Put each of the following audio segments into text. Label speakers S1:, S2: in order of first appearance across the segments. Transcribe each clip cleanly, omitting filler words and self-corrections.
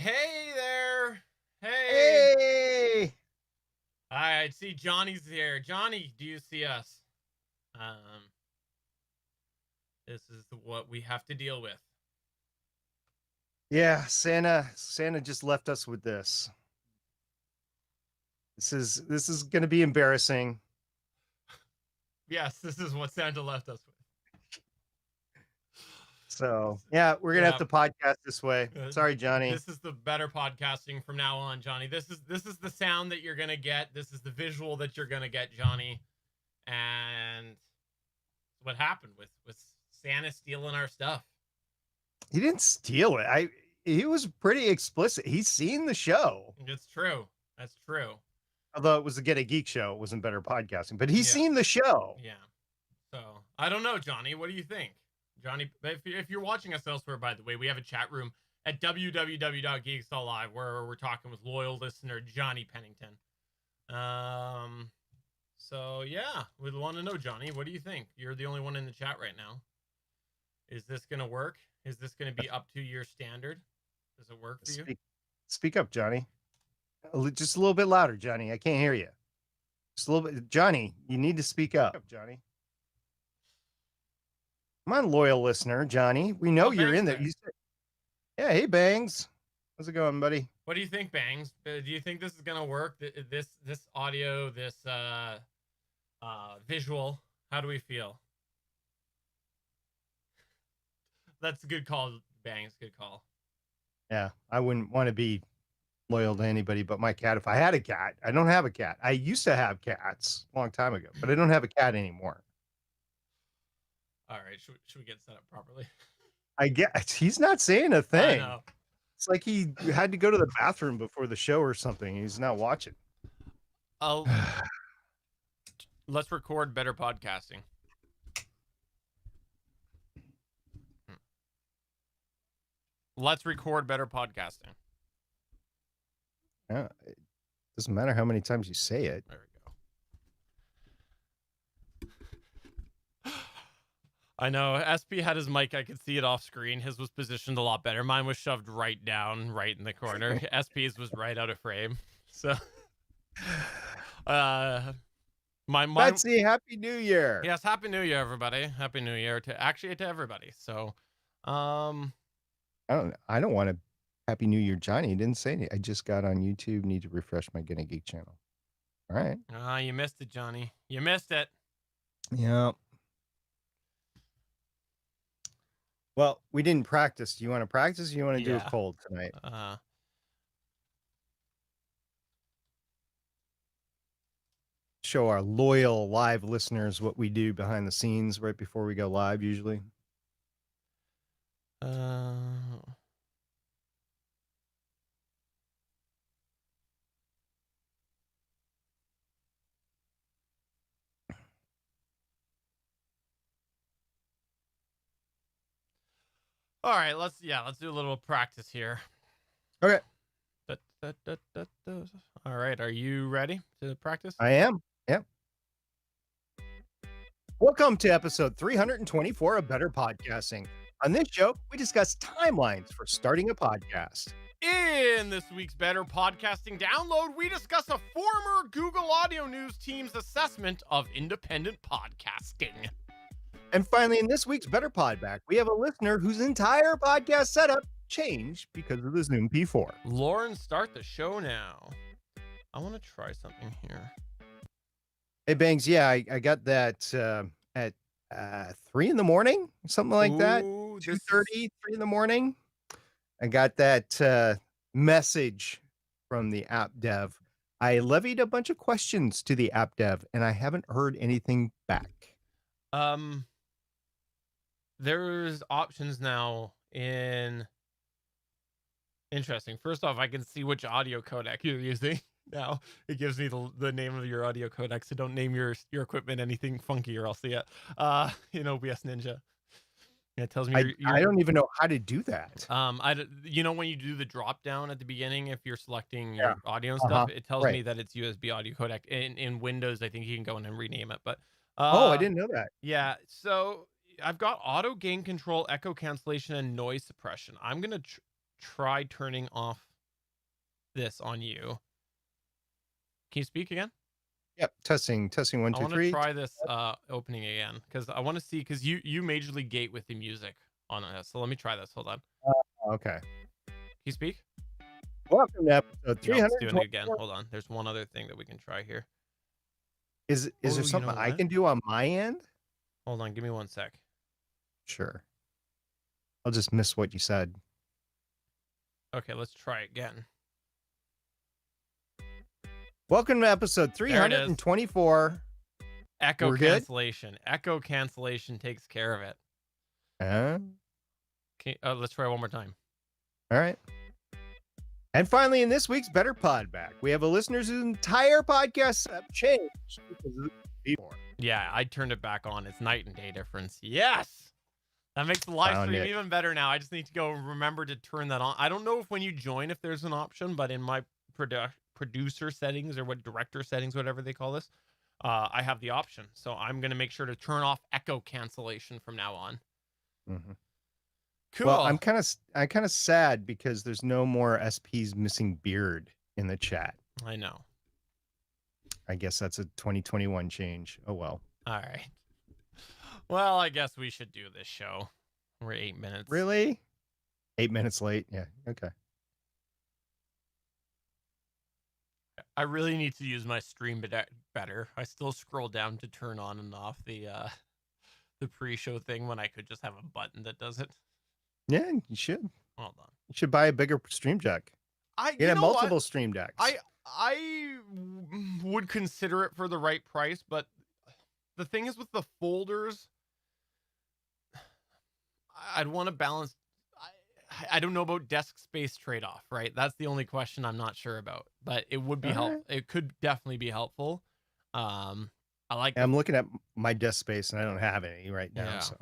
S1: Hey there. Hey.
S2: Hey!
S1: I see Johnny's here. Johnny, do you see us? Um, this is what we have to deal with.
S2: Yeah, Santa just left us with this. This is gonna be embarrassing.
S1: Yes, this is what Santa left us with.
S2: So yeah, we're gonna have
S1: Yeah.
S2: to podcast this way. Sorry, Johnny.
S1: This is the better podcasting from now on, Johnny. This is the sound that you're gonna get. This is the visual that you're gonna get, Johnny. And what happened with Santa stealing our stuff?
S2: He didn't steal it. He was pretty explicit. He's seen the show.
S1: It's true. That's true.
S2: Although it was a Get a Geek show, it wasn't better podcasting, but he's
S1: Yeah.
S2: seen the show.
S1: Yeah. So I don't know, Johnny. What do you think, Johnny? If you're watching us elsewhere, by the way, we have a chat room at www.geeks.live where we're talking with loyal listener Johnny Pennington. So yeah, we'd want to know, Johnny. What do you think? You're the only one in the chat right now. Is this gonna work? Is this gonna be up to your standard? Does it work for you?
S2: Speak up, Johnny. Just a little bit louder, Johnny. I can't hear you. Just a little bit, Johnny. You need to speak up, Johnny. Come on, loyal listener, Johnny. We know you're in there. You said, yeah, hey, Bangs. How's it going, buddy?
S1: What do you think, Bangs? Do you think this is gonna work? This audio, this visual. How do we feel? That's a good call, Bangs. Good call.
S2: Yeah, I wouldn't want to be loyal to anybody but my cat. If I had a cat, I don't have a cat. I used to have cats a long time ago, but I don't have a cat anymore.
S1: All right, should we get set up properly?
S2: I guess he's not saying a thing.
S1: I know.
S2: It's like he had to go to the bathroom before the show or something. He's not watching.
S1: Oh, let's record better podcasting. Let's record better podcasting.
S2: Yeah, it doesn't matter how many times you say it.
S1: There we go. I know SP had his mic. I could see it off screen. His was positioned a lot better. Mine was shoved right down, right in the corner. SP's was right out of frame. So,
S2: Betsy, Happy New Year.
S1: Yes, Happy New Year, everybody. Happy New Year to everybody. So,
S2: I don't want to Happy New Year, Johnny. He didn't say anything. I just got on YouTube. Need to refresh my Get a Geek channel. All right.
S1: You missed it, Johnny. You missed it.
S2: Yeah. Well, we didn't practice. Do you want to practice or you want to do it cold tonight? Show our loyal live listeners what we do behind the scenes right before we go live usually.
S1: All right, let's do a little practice here.
S2: Okay.
S1: All right, are you ready to practice?
S2: I am. Yep. Welcome to episode 324 of Better Podcasting. On this show, we discuss timelines for starting a podcast.
S1: In this week's Better Podcasting Download, we discuss a former Google Audio News team's assessment of independent podcasting.
S2: And finally, in this week's Better Podback, we have a listener whose entire podcast setup changed because of the Zoom P4.
S1: Lauren, start the show now. I want to try something here.
S2: Hey, Bangs, yeah, I got that at 3 in the morning, something like that. 2:30, 3 in the morning. I got that message from the app dev. I levied a bunch of questions to the app dev, and I haven't heard anything back.
S1: There's options now in... Interesting. First off, I can see which audio codec you're using. Now it gives me the name of your audio codec, so don't name your equipment anything funky or I'll see it. In OBS Ninja. It tells me
S2: I don't even know how to do that.
S1: When you do the drop down at the beginning, if you're selecting your audio and stuff, it tells me that it's USB audio codec. In Windows, I think you can go in and rename it. But
S2: I didn't know that.
S1: Yeah, so I've got auto gain control, echo cancellation, and noise suppression. I'm gonna try turning off this on you. Can you speak again?
S2: Yep. Testing 1,
S1: I
S2: 2,
S1: want to
S2: 3.
S1: try this opening again because I want to see, because you majorly gate with the music on it. So let me try this. Hold on.
S2: Okay.
S1: Can you speak?
S2: Welcome to episode
S1: No, it's
S2: 324.
S1: doing it again. Hold on. There's one other thing that we can try here.
S2: Is there
S1: you
S2: something
S1: know
S2: I
S1: what?
S2: can do on my end?
S1: Hold on. Give me 1 sec.
S2: Sure. I'll just miss what you said.
S1: Okay, let's try again.
S2: Welcome to episode
S1: There it is.
S2: 324.
S1: Echo
S2: We're good?
S1: cancellation. Echo cancellation takes care of it.
S2: Okay.
S1: Let's try one more time.
S2: All right. And finally, in this week's Better Pod Back, we have a listener's entire podcast setup changed because of before.
S1: Yeah, I turned it back on. It's night and day difference. Yes! That makes the live stream even better now. I just need to go remember to turn that on. I don't know if when you join, if there's an option, but in my producer settings or what director settings, whatever they call this, I have the option. So I'm going to make sure to turn off echo cancellation from now on.
S2: Mm-hmm.
S1: Cool.
S2: Well, I'm kind of sad because there's no more SP's missing beard in the chat.
S1: I know.
S2: I guess that's a 2021 change. Oh well.
S1: All right. Well, I guess we should do this show. We're 8 minutes.
S2: Really? 8 minutes late? Yeah. Okay.
S1: I really need to use my stream better. I still scroll down to turn on and off the pre-show thing when I could just have a button that does it.
S2: Yeah, you should.
S1: Hold on.
S2: You should buy a bigger stream deck. You have multiple stream decks.
S1: I would consider it for the right price, but the thing is with the folders, I'd want to balance. I don't know about desk space trade-off, right? That's the only question I'm not sure about, but it would be helpful. It could definitely be helpful. I'm looking
S2: at my desk space and I don't have any right now.
S1: Yeah.
S2: So.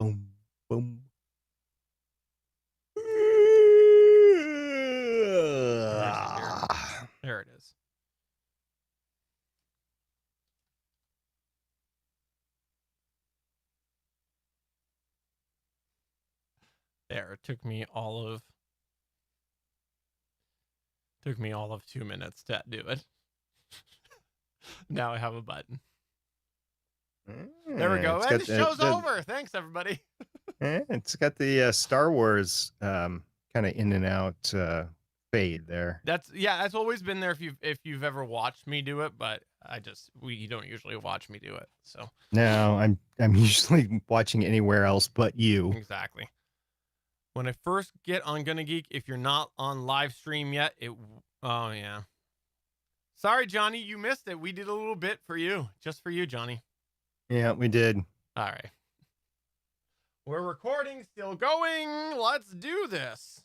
S2: Boom, boom.
S1: There it is. There, it took me all of 2 minutes to do it. Now I have a button. There we go. And the show's over. Thanks, everybody.
S2: It's got the Star Wars kind of in and out fade there.
S1: That's always been there if you've ever watched me do it, but you don't usually watch me do it. So
S2: no, I'm usually watching anywhere else but you.
S1: Exactly. When I first get on Gonna Geek, if you're not on live stream yet, oh yeah. Sorry, Johnny, you missed it. We did a little bit for you, just for you, Johnny.
S2: Yeah, we did.
S1: All right. We're recording, still going. Let's do this.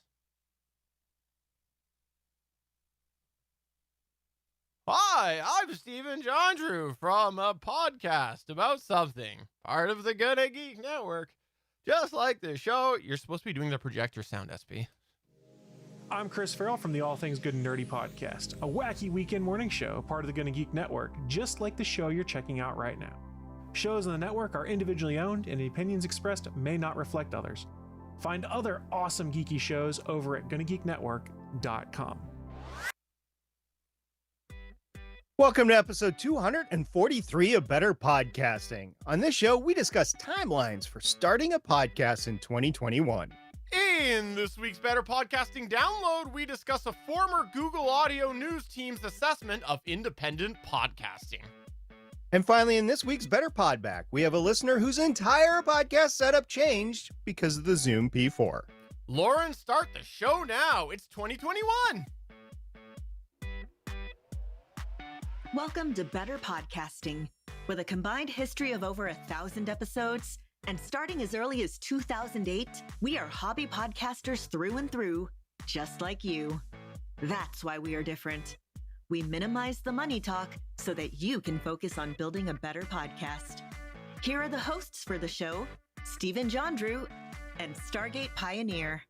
S1: Hi, I'm Steven Jondrew from a podcast about something, part of the Gonna Geek Network. Just like the show, you're supposed to be doing the projector sound, SP.
S3: I'm Chris Farrell from the All Things Good and Nerdy podcast, a wacky weekend morning show, part of the Gonna Geek Network, just like the show you're checking out right now. Shows on the network are individually owned, and the opinions expressed may not reflect others. Find other awesome geeky shows over at GonnaGeekNetwork.com.
S2: Welcome to episode 243 of Better Podcasting. On this show, we discuss timelines for starting a podcast in 2021.
S1: In this week's Better Podcasting Download, we discuss a former Google Audio News team's assessment of independent podcasting.
S2: And finally, in this week's Better Pod Back, we have a listener whose entire podcast setup changed because of the Zoom P4.
S1: Lauren, start the show now. It's 2021.
S4: Welcome to Better Podcasting. With a combined history of over 1,000 episodes, and starting as early as 2008, we are hobby podcasters through and through, just like you. That's why we are different. We minimize the money talk so that you can focus on building a better podcast. Here are the hosts for the show, Steven Jondrew and Stargate Pioneer.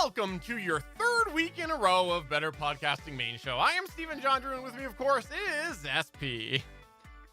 S1: Welcome to your third week in a row of Better Podcasting Main Show. I am Stephen John Drew, and with me, of course, is SP.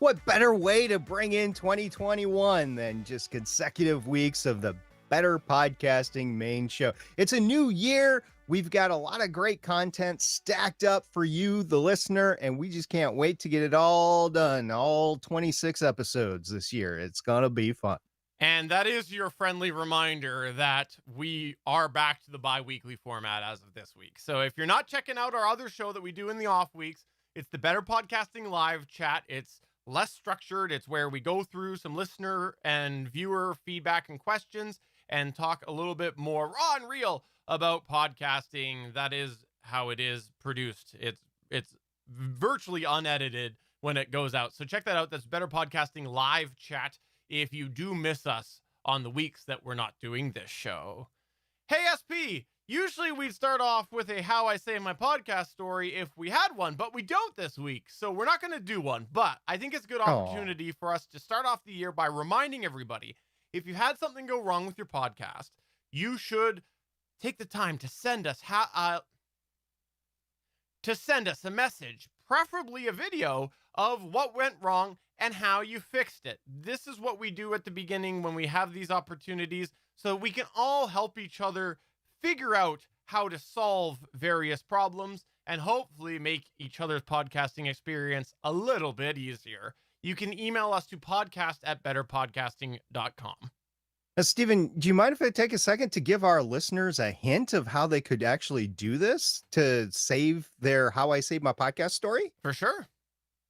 S2: What better way to bring in 2021 than just consecutive weeks of the Better Podcasting Main Show? It's a new year. We've got a lot of great content stacked up for you, the listener, and we just can't wait to get it all done. All 26 episodes this year. It's going to be fun.
S1: And that is your friendly reminder that we are back to the bi-weekly format as of this week. So if you're not checking out our other show that we do in the off weeks, it's the Better Podcasting Live Chat. It's less structured. It's where we go through some listener and viewer feedback and questions and talk a little bit more raw and real about podcasting. That is how it is produced. It's virtually unedited when it goes out. So check that out. That's Better Podcasting Live Chat if you do miss us on the weeks that we're not doing this show. Hey, SP, usually we'd start off with a How I Say My Podcast story if we had one, but we don't this week, so we're not going to do one. But I think it's a good opportunity for us to start off the year by reminding everybody, if you had something go wrong with your podcast, you should take the time to send us a message, preferably a video of what went wrong and how you fixed it. This is what we do at the beginning when we have these opportunities, so we can all help each other figure out how to solve various problems and hopefully make each other's podcasting experience a little bit easier. You can email us to podcast@betterpodcasting.com.
S2: Stephen, do you mind if I take a second to give our listeners a hint of how they could actually do this to save their How I Save My Podcast story?
S1: For sure.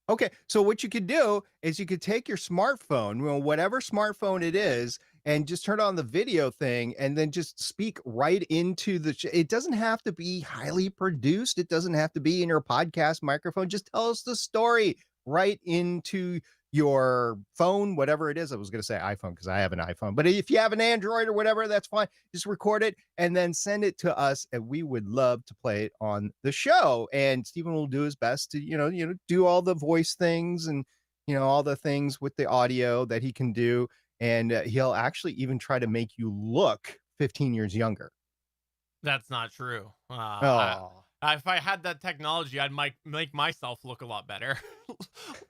S2: Okay, so what you could do is you could take your smartphone, whatever smartphone it is, and just turn on the video thing and then just speak right into it doesn't have to be highly produced. It doesn't have to be in your podcast microphone. Just tell us the story right into your phone, whatever it is. I was going to say iPhone because I have an iPhone, but if you have an Android or whatever, that's fine. Just record it and then send it to us, and we would love to play it on the show. And Stephen will do his best to do all the voice things and all the things with the audio that he can do, and he'll actually even try to make you look 15 years younger.
S1: That's not true. If I had that technology, I'd make myself look a lot better.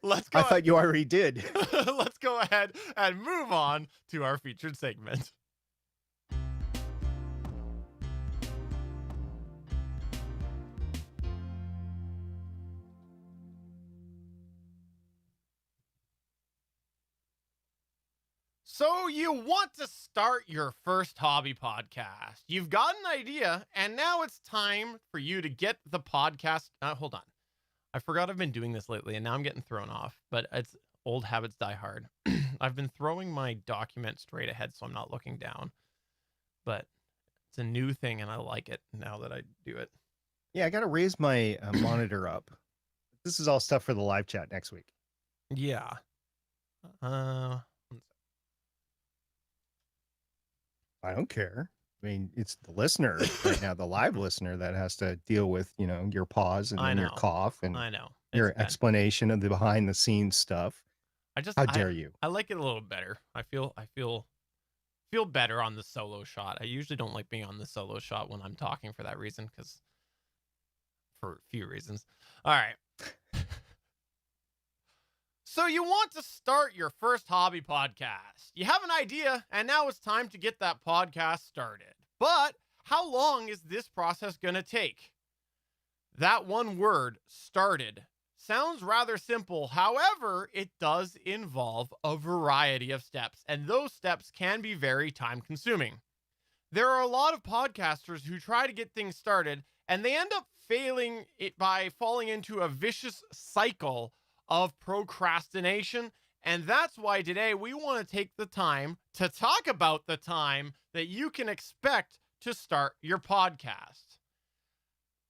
S1: Let's go.
S2: I thought you already did.
S1: Let's go ahead and move on to our featured segment. So you want to start your first hobby podcast. You've got an idea, and now it's time for you to get the podcast. Hold on. I forgot I've been doing this lately, and now I'm getting thrown off, but it's old habits die hard. I've been throwing my document straight ahead, so I'm not looking down, but it's a new thing, and I like it now that I do it.
S2: Yeah, I got to raise my monitor up. This is all stuff for the live chat next week.
S1: Yeah.
S2: I don't care. I mean, it's the listener right now, the live listener, that has to deal with, your pause and then your cough and your explanation of the behind the scenes stuff. How dare you?
S1: I like it a little better. I feel better on the solo shot. I usually don't like being on the solo shot when I'm talking for that reason, for a few reasons. All right. So you want to start your first hobby podcast. You have an idea, and now it's time to get that podcast started. But how long is this process going to take? That one word, started, sounds rather simple. However, it does involve a variety of steps, and those steps can be very time-consuming. There are a lot of podcasters who try to get things started, and they end up failing it by falling into a vicious cycle of procrastination. And that's why today we want to take the time to talk about the time that you can expect to start your podcast.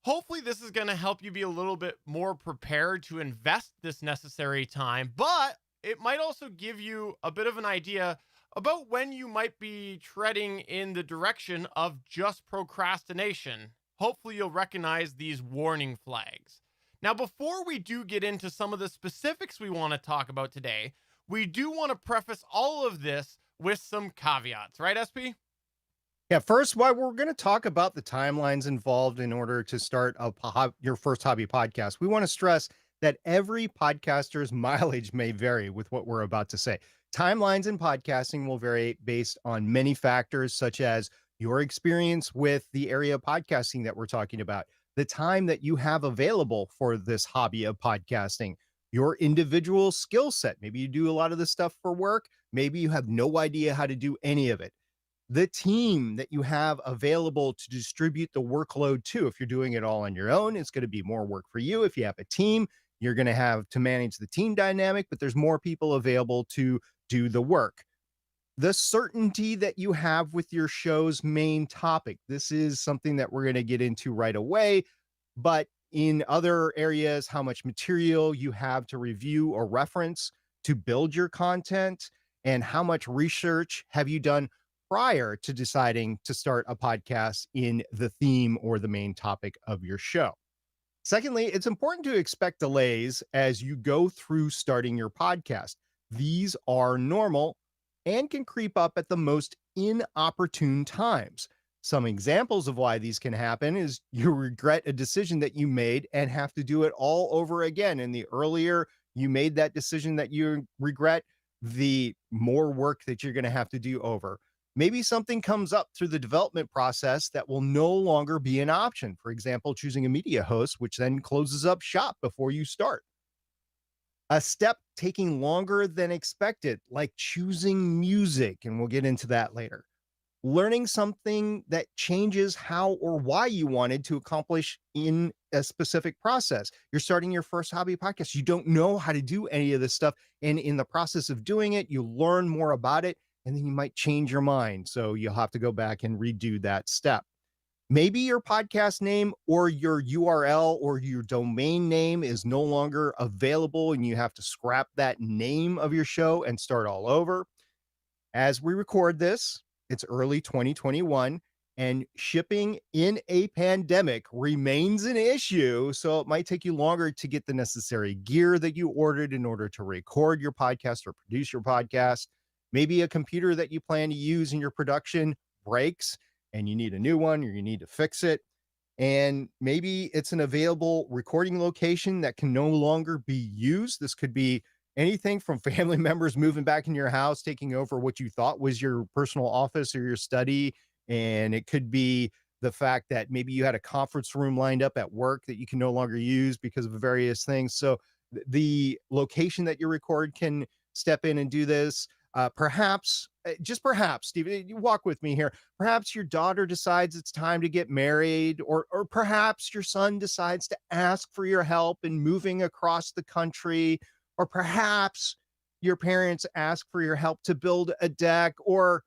S1: Hopefully this is going to help you be a little bit more prepared to invest this necessary time, but it might also give you a bit of an idea about when you might be treading in the direction of just procrastination. Hopefully you'll recognize these warning flags. Now, before we do get into some of the specifics we want to talk about today, we do want to preface all of this with some caveats, right, SP?
S2: Yeah, first, while we're going to talk about the timelines involved in order to start your first hobby podcast, we want to stress that every podcaster's mileage may vary with what we're about to say. Timelines in podcasting will vary based on many factors, such as your experience with the area of podcasting that we're talking about, the time that you have available for this hobby of podcasting, your individual skill set. Maybe you do a lot of this stuff for work. Maybe you have no idea how to do any of it, the team that you have available to distribute the workload to. If you're doing it all on your own, it's going to be more work for you. If you have a team, you're going to have to manage the team dynamic, but there's more people available to do the work. The certainty that you have with your show's main topic. This is something that we're going to get into right away, but in other areas, how much material you have to review or reference to build your content, and how much research have you done prior to deciding to start a podcast in the theme or the main topic of your show. Secondly, it's important to expect delays as you go through starting your podcast. These are normal and can creep up at the most inopportune times. Some examples of why these can happen is you regret a decision that you made and have to do it all over again. And the earlier you made that decision that you regret, the more work that you're going to have to do over. Maybe something comes up through the development process that will no longer be an option. For example, choosing a media host, which then closes up shop before you start. A step taking longer than expected, like choosing music, and we'll get into that later. Learning something that changes how or why you wanted to accomplish in a specific process. You're starting your first hobby podcast. You don't know how to do any of this stuff. And in the process of doing it, you learn more about it, and then you might change your mind. So you'll have to go back and redo that step. Maybe your podcast name or your URL or your domain name is no longer available and you have to scrap that name of your show and start all over. As we record this, it's early 2021, and shipping in a pandemic remains an issue. So it might take you longer to get the necessary gear that you ordered in order to record your podcast or produce your podcast. Maybe a computer that you plan to use in your production breaks and you need a new one, or you need to fix it. And maybe it's an available recording location that can no longer be used. This could be anything from family members moving back in your house, taking over what you thought was your personal office or your study. And it could be the fact that maybe you had a conference room lined up at work that you can no longer use because of various things. So the location that you record can step in and do this. Perhaps, just perhaps, Steve, you walk with me here. Perhaps your daughter decides it's time to get married, or perhaps your son decides to ask for your help in moving across the country, or perhaps your parents ask for your help to build a deck, or,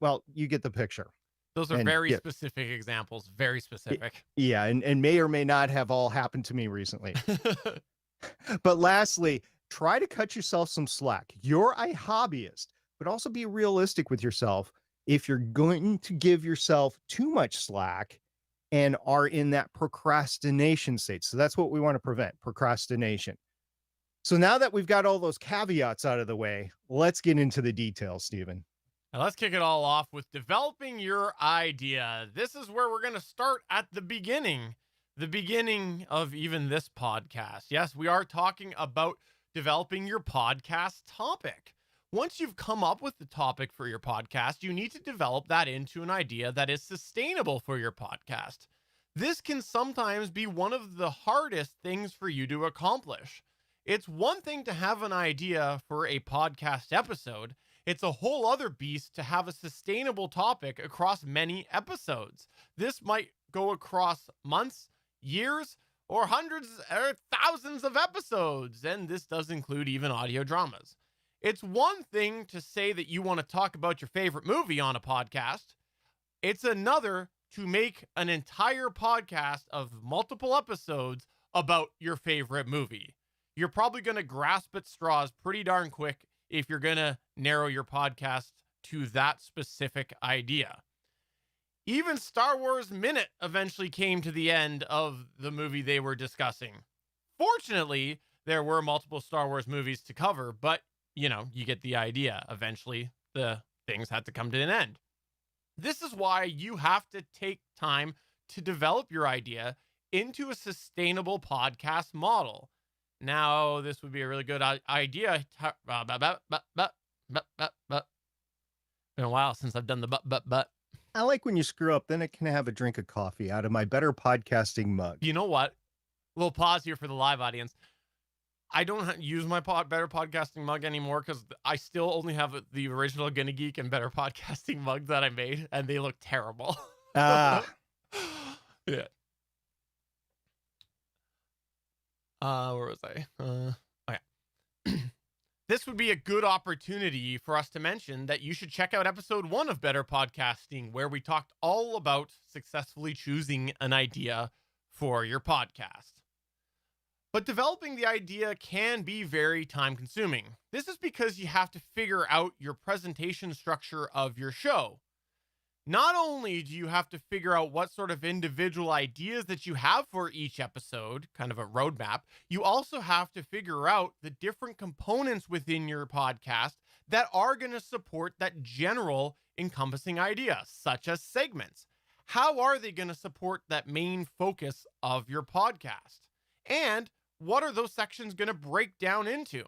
S2: well, you get the picture.
S1: Those are very specific examples, very specific.
S2: Yeah, and may or may not have all happened to me recently. But lastly, try to cut yourself some slack. You're a hobbyist, but also be realistic with yourself. If you're going to give yourself too much slack and are in that procrastination state. So that's what we want to prevent, procrastination. So now that we've got all those caveats out of the way, let's get into the details, Stephen.
S1: Now let's kick it all off with developing your idea. This is where we're going to start at the beginning of even this podcast. Yes, we are talking about developing your podcast topic. Once you've come up with the topic for your podcast, you need to develop that into an idea that is sustainable for your podcast. This can sometimes be one of the hardest things for you to accomplish. It's one thing to have an idea for a podcast episode. It's a whole other beast to have a sustainable topic across many episodes. This might go across months, years, or hundreds or thousands of episodes, and this does include even audio dramas. It's one thing to say that you want to talk about your favorite movie on a podcast. It's another to make an entire podcast of multiple episodes about your favorite movie. You're probably going to grasp at straws pretty darn quick if you're going to narrow your podcast to that specific idea. Even Star Wars Minute eventually came to the end of the movie they were discussing. Fortunately, there were multiple Star Wars movies to cover, but, you get the idea. Eventually, the things had to come to an end. This is why you have to take time to develop your idea into a sustainable podcast model. Now, this would be a really good idea. Been a while since I've done the but.
S2: I like when you screw up, then I can have a drink of coffee out of my Better Podcasting mug.
S1: You know what? Little pause here for the live audience. I don't use my Better Podcasting mug anymore because I still only have the original Gonna Geek and Better Podcasting mug that I made, and they look terrible.
S2: Ah.
S1: Yeah. Where was I? Okay. This would be a good opportunity for us to mention that you should check out episode 1 of Better Podcasting, where we talked all about successfully choosing an idea for your podcast. But developing the idea can be very time consuming. This is because you have to figure out your presentation structure of your show. Not only do you have to figure out what sort of individual ideas that you have for each episode, kind of a roadmap, you also have to figure out the different components within your podcast that are going to support that general encompassing idea, such as segments. How are they going to support that main focus of your podcast? And what are those sections going to break down into?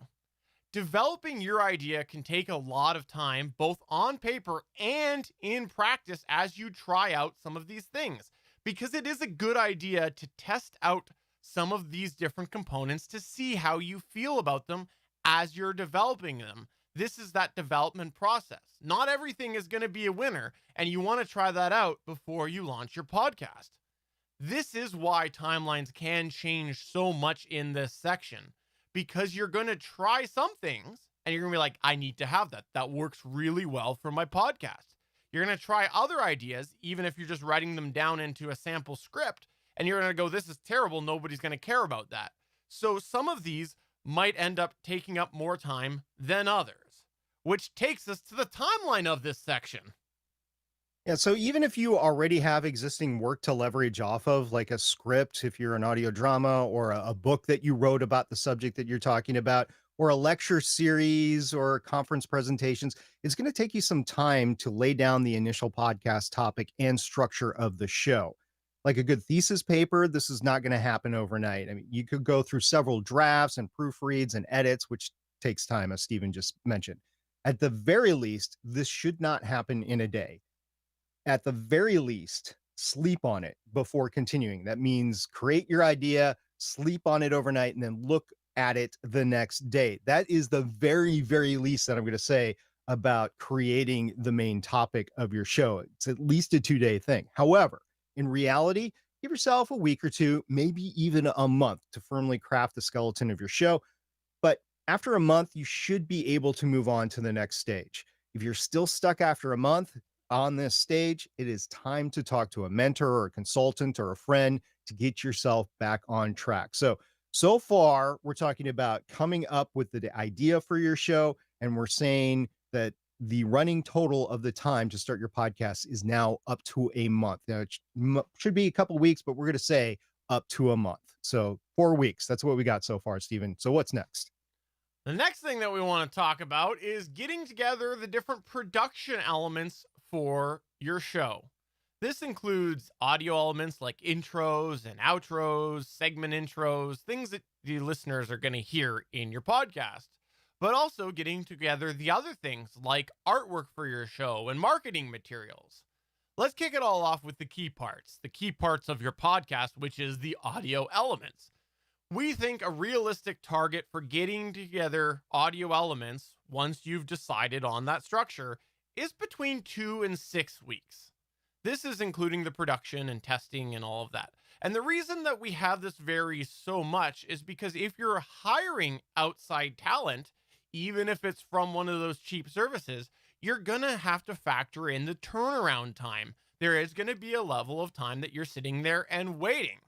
S1: Developing your idea can take a lot of time, both on paper and in practice as you try out some of these things, because it is a good idea to test out some of these different components to see how you feel about them as you're developing them. This is that development process. Not everything is going to be a winner, and you want to try that out before you launch your podcast. This is why timelines can change so much in this section, because you're going to try some things and you're going to be like, I need to have that. That works really well for my podcast. You're going to try other ideas, even if you're just writing them down into a sample script, and you're going to go, this is terrible. Nobody's going to care about that. So some of these might end up taking up more time than others, which takes us to the timeline of this section.
S2: Yeah, so even if you already have existing work to leverage off of, like a script, if you're an audio drama, or a book that you wrote about the subject that you're talking about, or a lecture series or conference presentations, it's going to take you some time to lay down the initial podcast topic and structure of the show. Like a good thesis paper, this is not going to happen overnight. I mean, you could go through several drafts and proofreads and edits, which takes time, as Stephen just mentioned. At the very least, this should not happen in a day. At the very least, sleep on it before continuing. That means create your idea, sleep on it overnight, and then look at it the next day. That is the very, very least that I'm going to say about creating the main topic of your show. It's at least a 2-day thing. However, in reality, give yourself a week or two, maybe even a month to firmly craft the skeleton of your show. But after a month, you should be able to move on to the next stage. If you're still stuck after a month on this stage, it is time to talk to a mentor or a consultant or a friend to get yourself back on track. So far, we're talking about coming up with the idea for your show, and we're saying that the running total of the time to start your podcast is now up to a month. Now, it should be a couple of weeks, but we're going to say up to a month. So 4 weeks. That's what we got so far, Stephen. So what's next?
S1: The next thing that we want to talk about is getting together the different production elements for your show. This includes audio elements like intros and outros, segment intros, things that the listeners are going to hear in your podcast, but also getting together the other things like artwork for your show and marketing materials. Let's kick it all off with the key parts of your podcast, which is the audio elements. We think a realistic target for getting together audio elements, once you've decided on that structure, is between 2 and 6 weeks. This is including the production and testing and all of that. And the reason that we have this vary so much is because if you're hiring outside talent, even if it's from one of those cheap services, you're going to have to factor in the turnaround time. There is going to be a level of time that you're sitting there and waiting.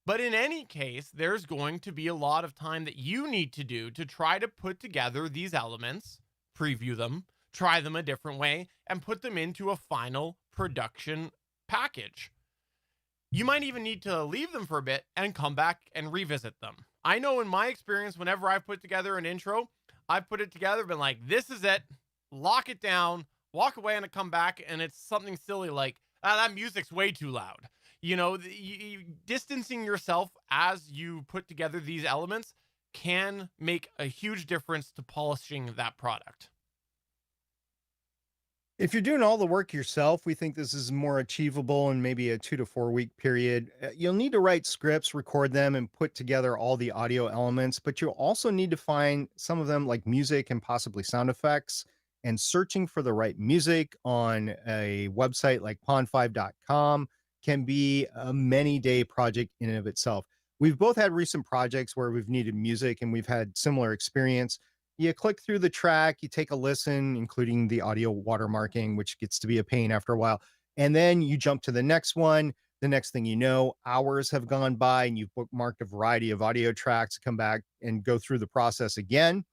S1: But in any case, there's going to be a lot of time that you need to do to try to put together these elements, preview them, try them a different way, and put them into a final production package. You might even need to leave them for a bit and come back and revisit them. I know in my experience, whenever I've put together an intro, I've put it together, been like, this is it, lock it down, walk away and come back and it's something silly like, that music's way too loud. Distancing yourself as you put together these elements can make a huge difference to polishing that product.
S2: If you're doing all the work yourself, we think this is more achievable in maybe a 2 to 4 week period. You'll need to write scripts, record them, and put together all the audio elements, but you'll also need to find some of them like music and possibly sound effects. And searching for the right music on a website like pond5.com can be a many day project in and of itself. We've both had recent projects where we've needed music and we've had similar experience. You click through the track, you take a listen, including the audio watermarking, which gets to be a pain after a while. And then you jump to the next one. The next thing you know, hours have gone by and you've bookmarked a variety of audio tracks to come back and go through the process again.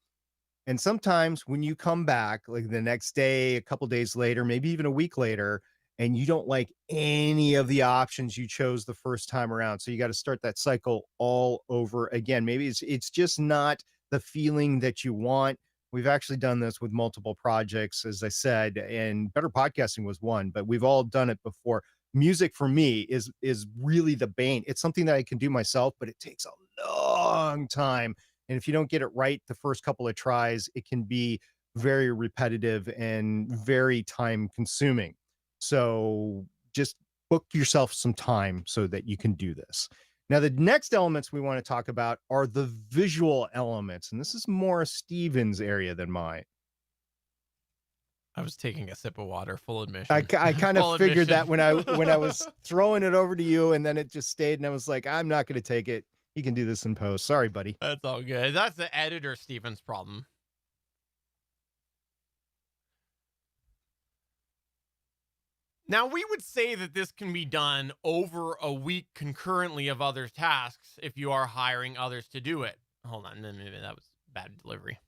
S2: And sometimes when you come back, like the next day, a couple days later, maybe even a week later, and you don't like any of the options you chose the first time around. So you got to start that cycle all over again. Maybe it's just not the feeling that you want. We've actually done this with multiple projects, as I said, and Better Podcasting was one, but we've all done it before. Music for me is really the bane. It's something that I can do myself, but it takes a long time. And if you don't get it right the first couple of tries, it can be very repetitive and very time consuming. So just book yourself some time so that you can do this. Now, the next elements we want to talk about are the visual elements. And this is more Steven's area than mine.
S1: I was taking a sip of water, full admission.
S2: I kind of figured that when I was throwing it over to you, and then it just stayed, and I was like, I'm not going to take it. You can do this in post. Sorry, buddy.
S1: That's all good. That's the editor Steven's problem. Now, we would say that this can be done over a week concurrently of other tasks if you are hiring others to do it. Hold on, maybe that was bad delivery.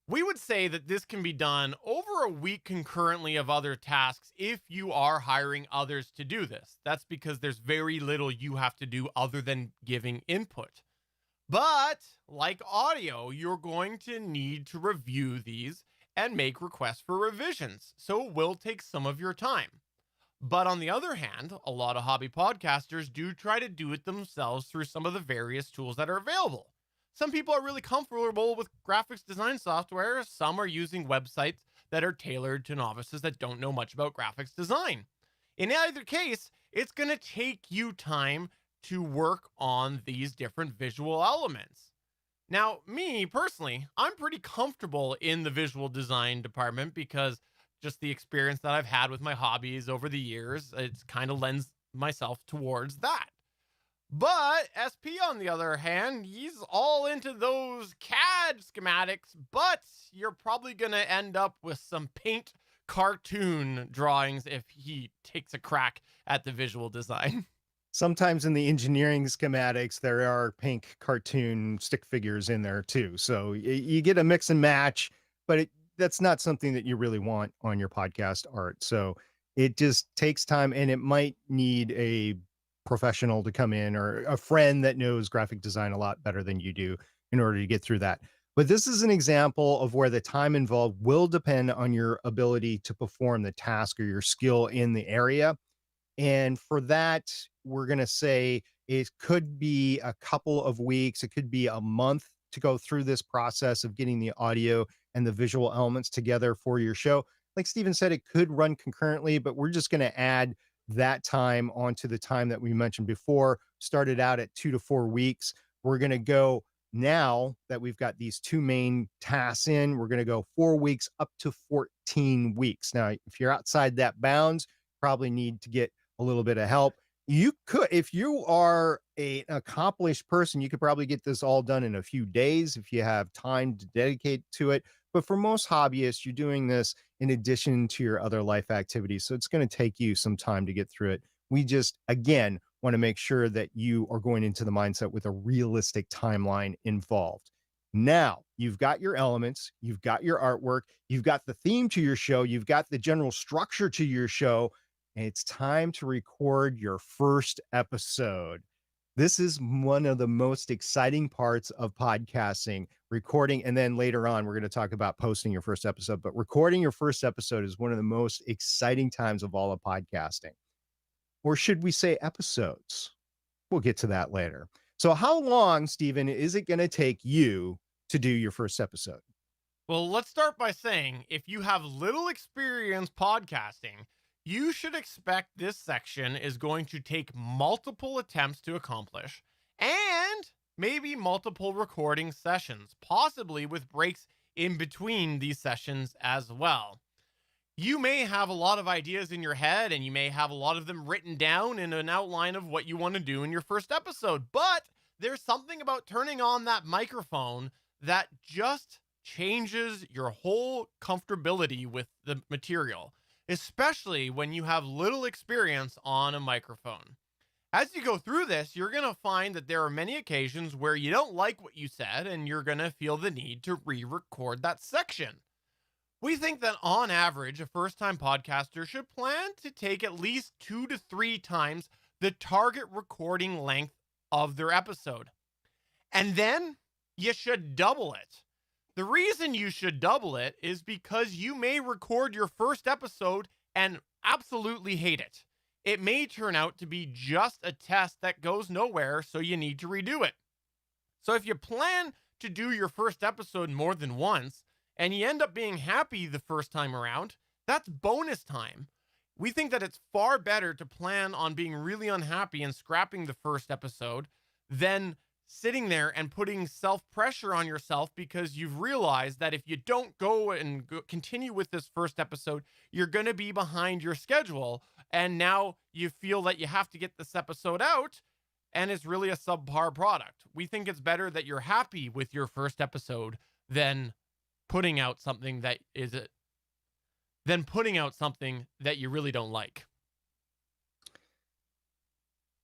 S1: We would say that this can be done over a week concurrently of other tasks if you are hiring others to do this. That's because there's very little you have to do other than giving input. But like audio, you're going to need to review these and make requests for revisions, so it will take some of your time. But on the other hand, a lot of hobby podcasters do try to do it themselves through some of the various tools that are available. Some people are really comfortable with graphics design software. Some are using websites that are tailored to novices that don't know much about graphics design. In either case, it's going to take you time to work on these different visual elements. Now, me personally, I'm pretty comfortable in the visual design department because just the experience that I've had with my hobbies over the years, it's kind of lends myself towards that. But SP, on the other hand, he's all into those CAD schematics, but you're probably going to end up with some paint cartoon drawings if he takes a crack at the visual design.
S2: Sometimes in the engineering schematics, there are pink cartoon stick figures in there too. So you get a mix and match, but that's not something that you really want on your podcast art. So it just takes time, and it might need a professional to come in or a friend that knows graphic design a lot better than you do in order to get through that. But this is an example of where the time involved will depend on your ability to perform the task or your skill in the area. And for that, we're going to say it could be a couple of weeks. It could be a month to go through this process of getting the audio and the visual elements together for your show. Like Steven said, it could run concurrently, but we're just going to add that time onto the time that we mentioned before. Started out at 2 to 4 weeks. We're going to go, now that we've got these two main tasks in, we're going to go 4 weeks up to 14 weeks. Now, if you're outside that bounds, probably need to get a little bit of help. You could, if you are an accomplished person, you could probably get this all done in a few days if you have time to dedicate to it. But for most hobbyists, you're doing this in addition to your other life activities. So it's going to take you some time to get through it. We just, again, want to make sure that you are going into the mindset with a realistic timeline involved. Now, you've got your elements, you've got your artwork, you've got the theme to your show, you've got the general structure to your show, and it's time to record your first episode. This is one of the most exciting parts of podcasting, recording. And then later on, we're going to talk about posting your first episode, but recording your first episode is one of the most exciting times of all of podcasting. Or should we say episodes? We'll get to that later. So how long, Stephen, is it going to take you to do your first episode?
S1: Well, let's start by saying if you have little experience podcasting, you should expect this section is going to take multiple attempts to accomplish and maybe multiple recording sessions, possibly with breaks in between these sessions as well. You may have a lot of ideas in your head and you may have a lot of them written down in an outline of what you want to do in your first episode, but there's something about turning on that microphone that just changes your whole comfortability with the material, especially when you have little experience on a microphone. As you go through this, you're going to find that there are many occasions where you don't like what you said and you're going to feel the need to re-record that section. We think that on average, a first-time podcaster should plan to take at least 2 to 3 times the target recording length of their episode. And then you should double it. The reason you should double it is because you may record your first episode and absolutely hate it. It may turn out to be just a test that goes nowhere, so you need to redo it. So if you plan to do your first episode more than once, and you end up being happy the first time around, that's bonus time. We think that it's far better to plan on being really unhappy and scrapping the first episode than sitting there and putting self-pressure on yourself because you've realized that if you don't continue with this first episode, you're going to be behind your schedule. And now you feel that you have to get this episode out and it's really a subpar product. We think it's better that you're happy with your first episode than putting out something that you really don't like.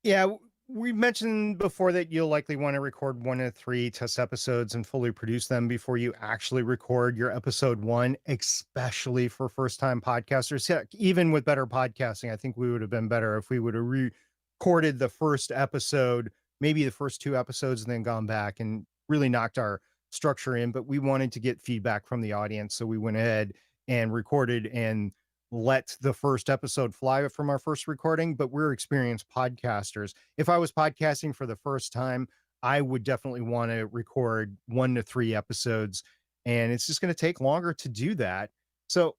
S2: Yeah, we mentioned before that you'll likely want to record 1 to 3 test episodes and fully produce them before you actually record your episode 1, especially for first-time podcasters. Heck, even with better podcasting, I think we would have been better if we would have recorded the first episode, maybe the first 2 episodes, and then gone back and really knocked our structure in. But we wanted to get feedback from the audience, so we went ahead and recorded and let the first episode fly from our first recording. But we're experienced podcasters. If I was podcasting for the first time, I would definitely want to record 1 to 3 episodes, and it's just going to take longer to do that. So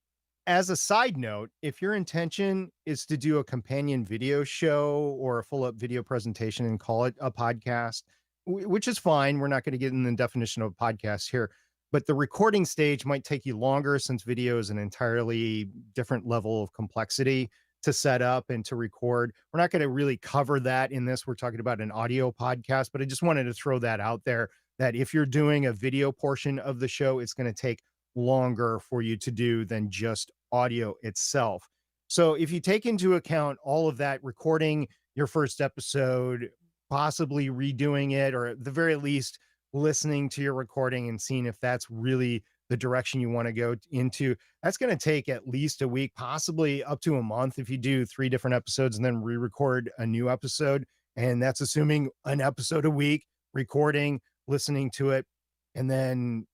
S2: as a side note, if your intention is to do a companion video show or a full up video presentation and call it a podcast, which is fine. We're not going to get in the definition of a podcast here, but the recording stage might take you longer since video is an entirely different level of complexity to set up and to record. We're not going to really cover that in this. We're talking about an audio podcast, but I just wanted to throw that out there that if you're doing a video portion of the show, it's going to take longer for you to do than just audio itself. So if you take into account all of that, recording your first episode, possibly redoing it, or at the very least listening to your recording and seeing if that's really the direction you want to go into, that's going to take at least a week, possibly up to a month if you do 3 different episodes and then re-record a new episode. And that's assuming an episode a week, recording, listening to it, and then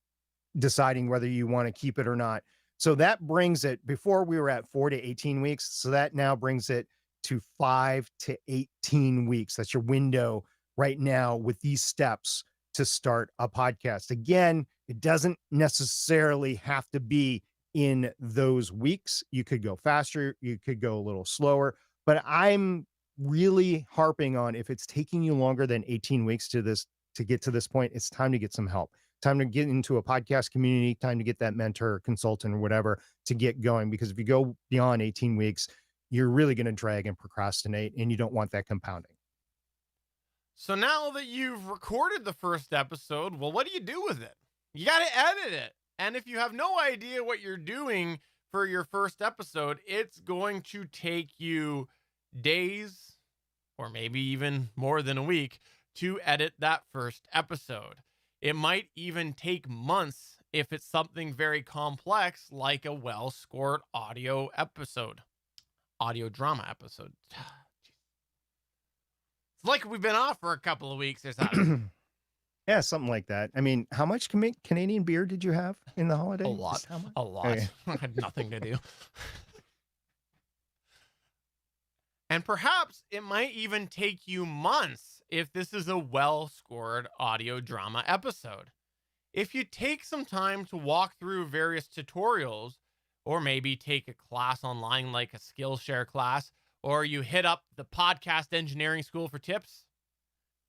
S2: deciding whether you want to keep it or not. So that brings it, before we were at 4 to 18 weeks. So that now brings it to 5 to 18 weeks. That's your window right now with these steps to start a podcast. Again, it doesn't necessarily have to be in those weeks. You could go faster, you could go a little slower, but I'm really harping on, if it's taking you longer than 18 weeks to get to this point, it's time to get some help. Time to get into a podcast community, time to get that mentor, consultant, or whatever to get going. Because if you go beyond 18 weeks, you're really going to drag and procrastinate, and you don't want that compounding.
S1: So now that you've recorded the first episode, well, what do you do with it? You got to edit it. And if you have no idea what you're doing for your first episode, it's going to take you days or maybe even more than a week to edit that first episode. It might even take months if it's something very complex like a well-scored audio drama episode. It's like we've been off for a couple of weeks or something.
S2: Yeah, something like that. I mean, how much Canadian beer did you have in the holiday?
S1: A lot.
S2: Just how much?
S1: A lot.
S2: Okay.
S1: I had nothing to do. And perhaps it might even take you months if this is a well-scored audio drama episode. If you take some time to walk through various tutorials, or maybe take a class online like a Skillshare class, or you hit up the Podcast Engineering School for tips,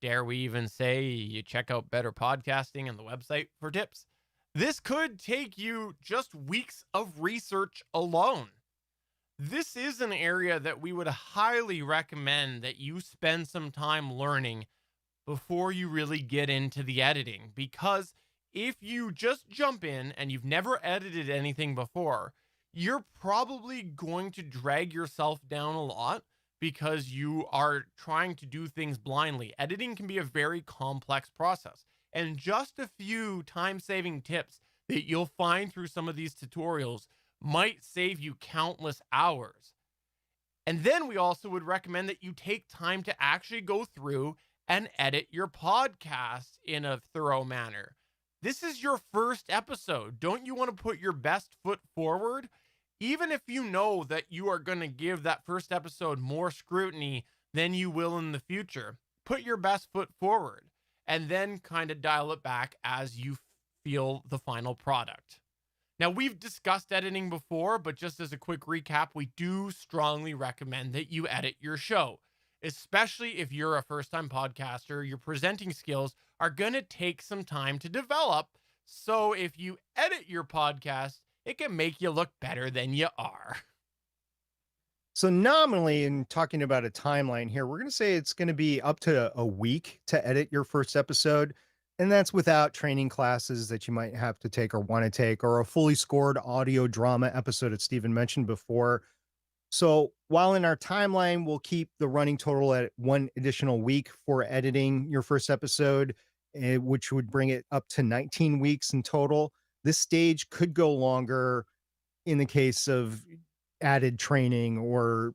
S1: dare we even say you check out Better Podcasting and the website for tips, this could take you just weeks of research alone. This is an area that we would highly recommend that you spend some time learning before you really get into the editing, because if you just jump in and you've never edited anything before, you're probably going to drag yourself down a lot because you are trying to do things blindly. Editing can be a very complex process, and just a few time-saving tips that you'll find through some of these tutorials might save you countless hours. And then we also would recommend that you take time to actually go through and edit your podcast in a thorough manner. This is your first episode. Don't you want to put your best foot forward? Even if you know that you are going to give that first episode more scrutiny than you will in the future, put your best foot forward and then kind of dial it back as you feel the final product. Now, we've discussed editing before, but just as a quick recap, we do strongly recommend that you edit your show, especially if you're a first-time podcaster. Your presenting skills are going to take some time to develop. So if you edit your podcast, it can make you look better than you are.
S2: So nominally, in talking about a timeline here, we're going to say it's going to be up to a week to edit your first episode. And that's without training classes that you might have to take or want to take, or a fully scored audio drama episode that Stephen mentioned before. So while in our timeline, we'll keep the running total at 1 additional week for editing your first episode, which would bring it up to 19 weeks in total. This stage could go longer in the case of added training or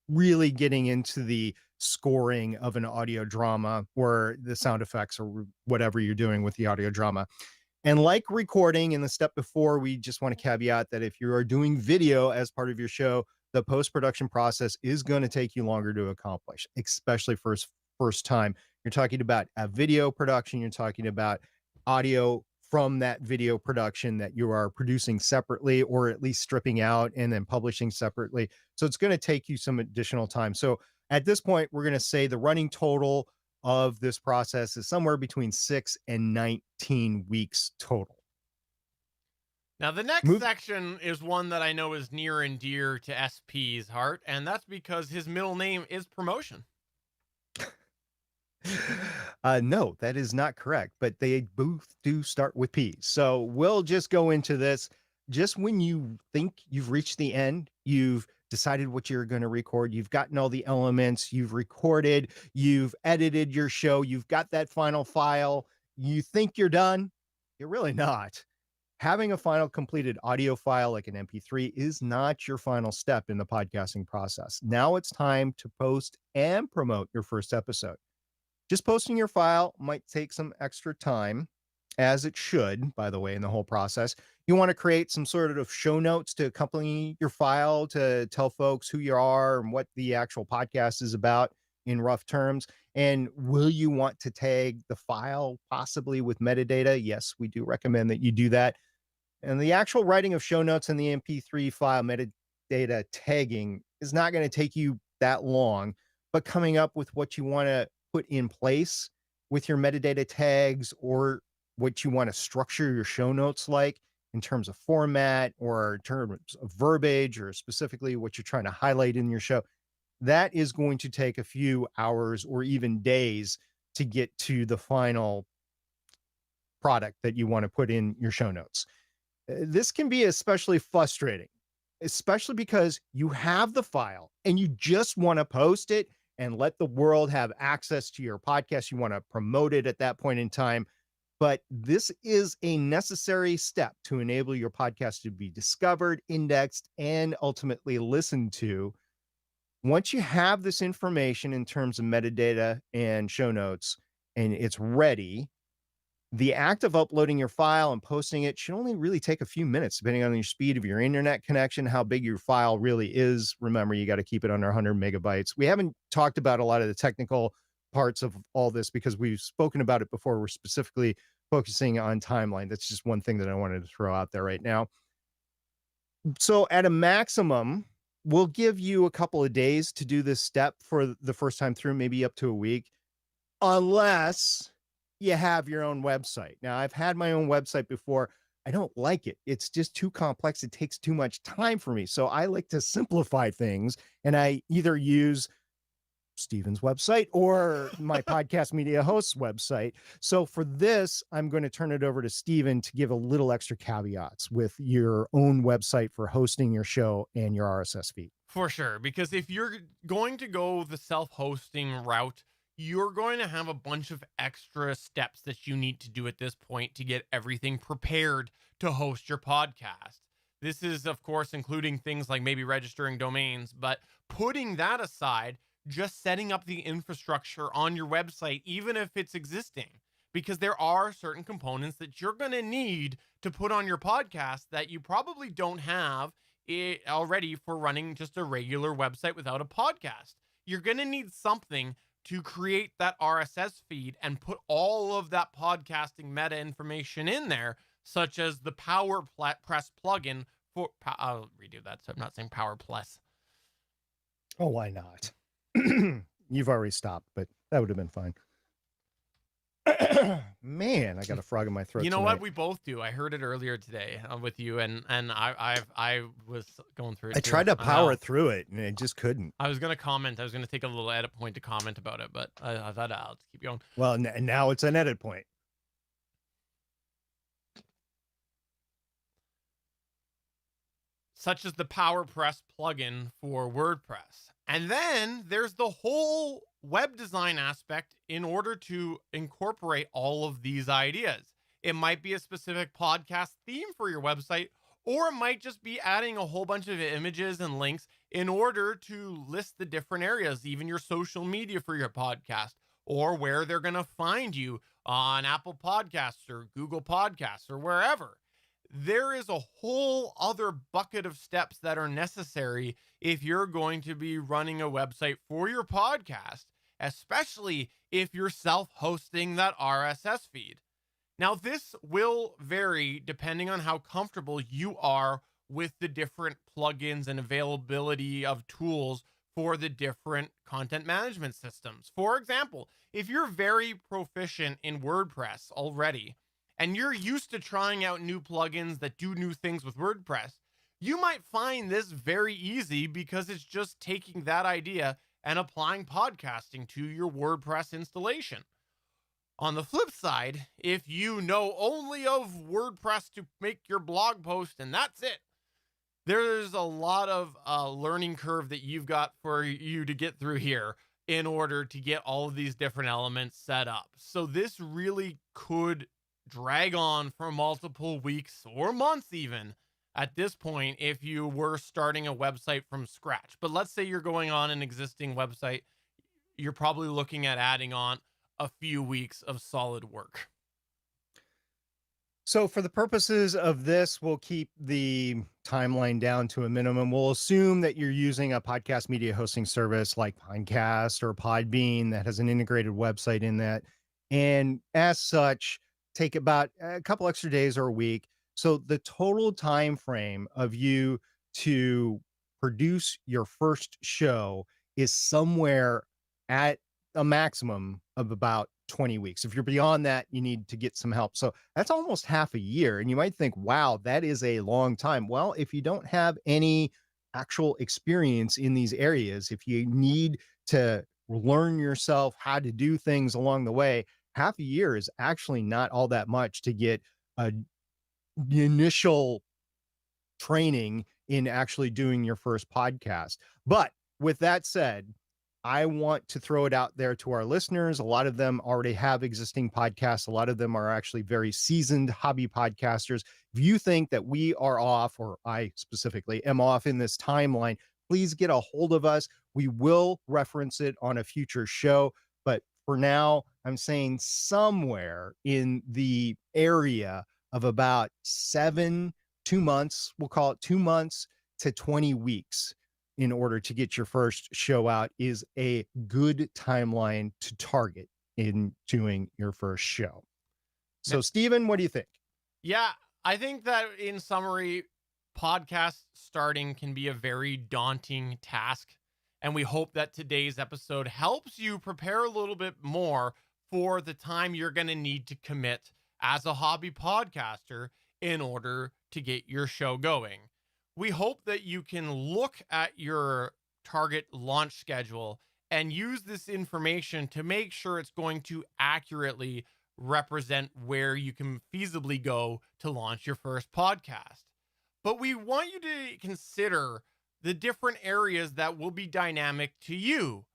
S2: really getting into the scoring of an audio drama or the sound effects or whatever you're doing with the audio drama. And like recording in the step before, we just want to caveat that if you are doing video as part of your show, the post-production process is going to take you longer to accomplish, especially first time. You're talking about a video production, you're talking about audio from that video production that you are producing separately, or at least stripping out and then publishing separately. So it's going to take you some additional time. So at this point, we're going to say the running total of this process is somewhere between 6 and 19 weeks total.
S1: Now, the next section is one that I know is near and dear to SP's heart, and that's because his middle name is Promotion.
S2: No, that is not correct, but they both do start with P. So we'll just go into this. Just when you think you've reached the end, you've decided what you're going to record, you've gotten all the elements, you've recorded, you've edited your show, you've got that final file, you think you're done, you're really not. Having a final completed audio file like an MP3 is not your final step in the podcasting process. Now it's time to post and promote your first episode. Just posting your file might take some extra time, as it should, by the way, in the whole process. You want to create some sort of show notes to accompany your file to tell folks who you are and what the actual podcast is about in rough terms. And will you want to tag the file possibly with metadata? Yes, we do recommend that you do that. And the actual writing of show notes in the MP3 file metadata tagging is not going to take you that long, but coming up with what you want to put in place with your metadata tags, or what you want to structure your show notes like in terms of format or in terms of verbiage, or specifically what you're trying to highlight in your show, that is going to take a few hours or even days to get to the final product that you want to put in your show notes. This can be especially frustrating, especially because you have the file and you just want to post it and let the world have access to your podcast. You want to promote it at that point in time. But this is a necessary step to enable your podcast to be discovered, indexed, and ultimately listened to Once you have this information in terms of metadata and show notes and it's ready, the act of uploading your file and posting it should only really take a few minutes, depending on your speed of your internet connection, how big your file really is. Remember, you got to keep it under 100 megabytes. We haven't talked about a lot of the technical parts of all this because we've spoken about it before. We're specifically focusing on timeline. That's just one thing that I wanted to throw out there right now. So at a maximum, we'll give you a couple of days to do this step for the first time through, maybe up to a week, unless you have your own website. Now, I've had my own website before. I don't like it. It's just too complex. It takes too much time for me. So I like to simplify things, and I either use Steven's website or my podcast media host's website. So for this, I'm going to turn it over to Steven to give a little extra caveats with your own website for hosting your show and your RSS feed.
S1: For sure, because if you're going to go the self-hosting route, you're going to have a bunch of extra steps that you need to do at this point to get everything prepared to host your podcast. This is, of course, including things like maybe registering domains, but putting that aside, just setting up the infrastructure on your website, even if it's existing, because there are certain components that you're going to need to put on your podcast that you probably don't have it already for running just a regular website without a podcast. You're going to need something to create that RSS feed and put all of that podcasting meta information in there, such as the PowerPress plugin for, I'll redo that so I'm not saying Power Plus.
S2: Oh, why not? You've already stopped, but that would have been fine. Man, I got a frog in my throat.
S1: You know
S2: tonight.
S1: what? We both do. I heard it earlier today with you, and I was going through it.
S2: I tried to power through it, and it just couldn't.
S1: I was gonna comment. I was gonna take a little edit point to comment about it, but I thought I'll just keep going.
S2: Well, and now it's an edit point.
S1: Such as the PowerPress plugin for WordPress. And then there's the whole web design aspect in order to incorporate all of these ideas. It might be a specific podcast theme for your website, or it might just be adding a whole bunch of images and links in order to list the different areas, even your social media for your podcast, or where they're going to find you on Apple Podcasts or Google Podcasts or wherever. There is a whole other bucket of steps that are necessary if you're going to be running a website for your podcast, especially if you're self-hosting that RSS feed. Now, this will vary depending on how comfortable you are with the different plugins and availability of tools for the different content management systems. For example, if you're very proficient in WordPress already, and you're used to trying out new plugins that do new things with WordPress, you might find this very easy because it's just taking that idea and applying podcasting to your WordPress installation. On the flip side, if you know only of WordPress to make your blog post and that's it, there's a lot of learning curve that you've got for you to get through here in order to get all of these different elements set up. So this really could drag on for multiple weeks or months even at this point if you were starting a website from scratch. But let's say you're going on an existing website, you're probably looking at adding on a few weeks of solid work.
S2: So for the purposes of this, we'll keep the timeline down to a minimum. We'll assume that you're using a podcast media hosting service like Pinecast or Podbean that has an integrated website in that. And as such, take about a couple extra days or a week. So the total time frame of you to produce your first show is somewhere at a maximum of about 20 weeks. If you're beyond that, you need to get some help. So that's almost half a year. And you might think, wow, that is a long time. Well, if you don't have any actual experience in these areas, if you need to learn yourself how to do things along the way, half a year is actually not all that much to get the initial training in actually doing your first podcast. But with that said, I want to throw it out there to our listeners. A lot of them already have existing podcasts. A lot of them are actually very seasoned hobby podcasters. If you think that we are off, or I specifically am off in this timeline, please get a hold of us. We will reference it on a future show. But for now, I'm saying somewhere in the area of about 2 months, we'll call it 2 months to 20 weeks in order to get your first show out is a good timeline to target in doing your first show. So, Stephen, what do you think?
S1: Yeah, I think that in summary, podcast starting can be a very daunting task. And we hope that today's episode helps you prepare a little bit more for the time you're going to need to commit as a hobby podcaster in order to get your show going. We hope that you can look at your target launch schedule and use this information to make sure it's going to accurately represent where you can feasibly go to launch your first podcast. But we want you to consider the different areas that will be dynamic to you.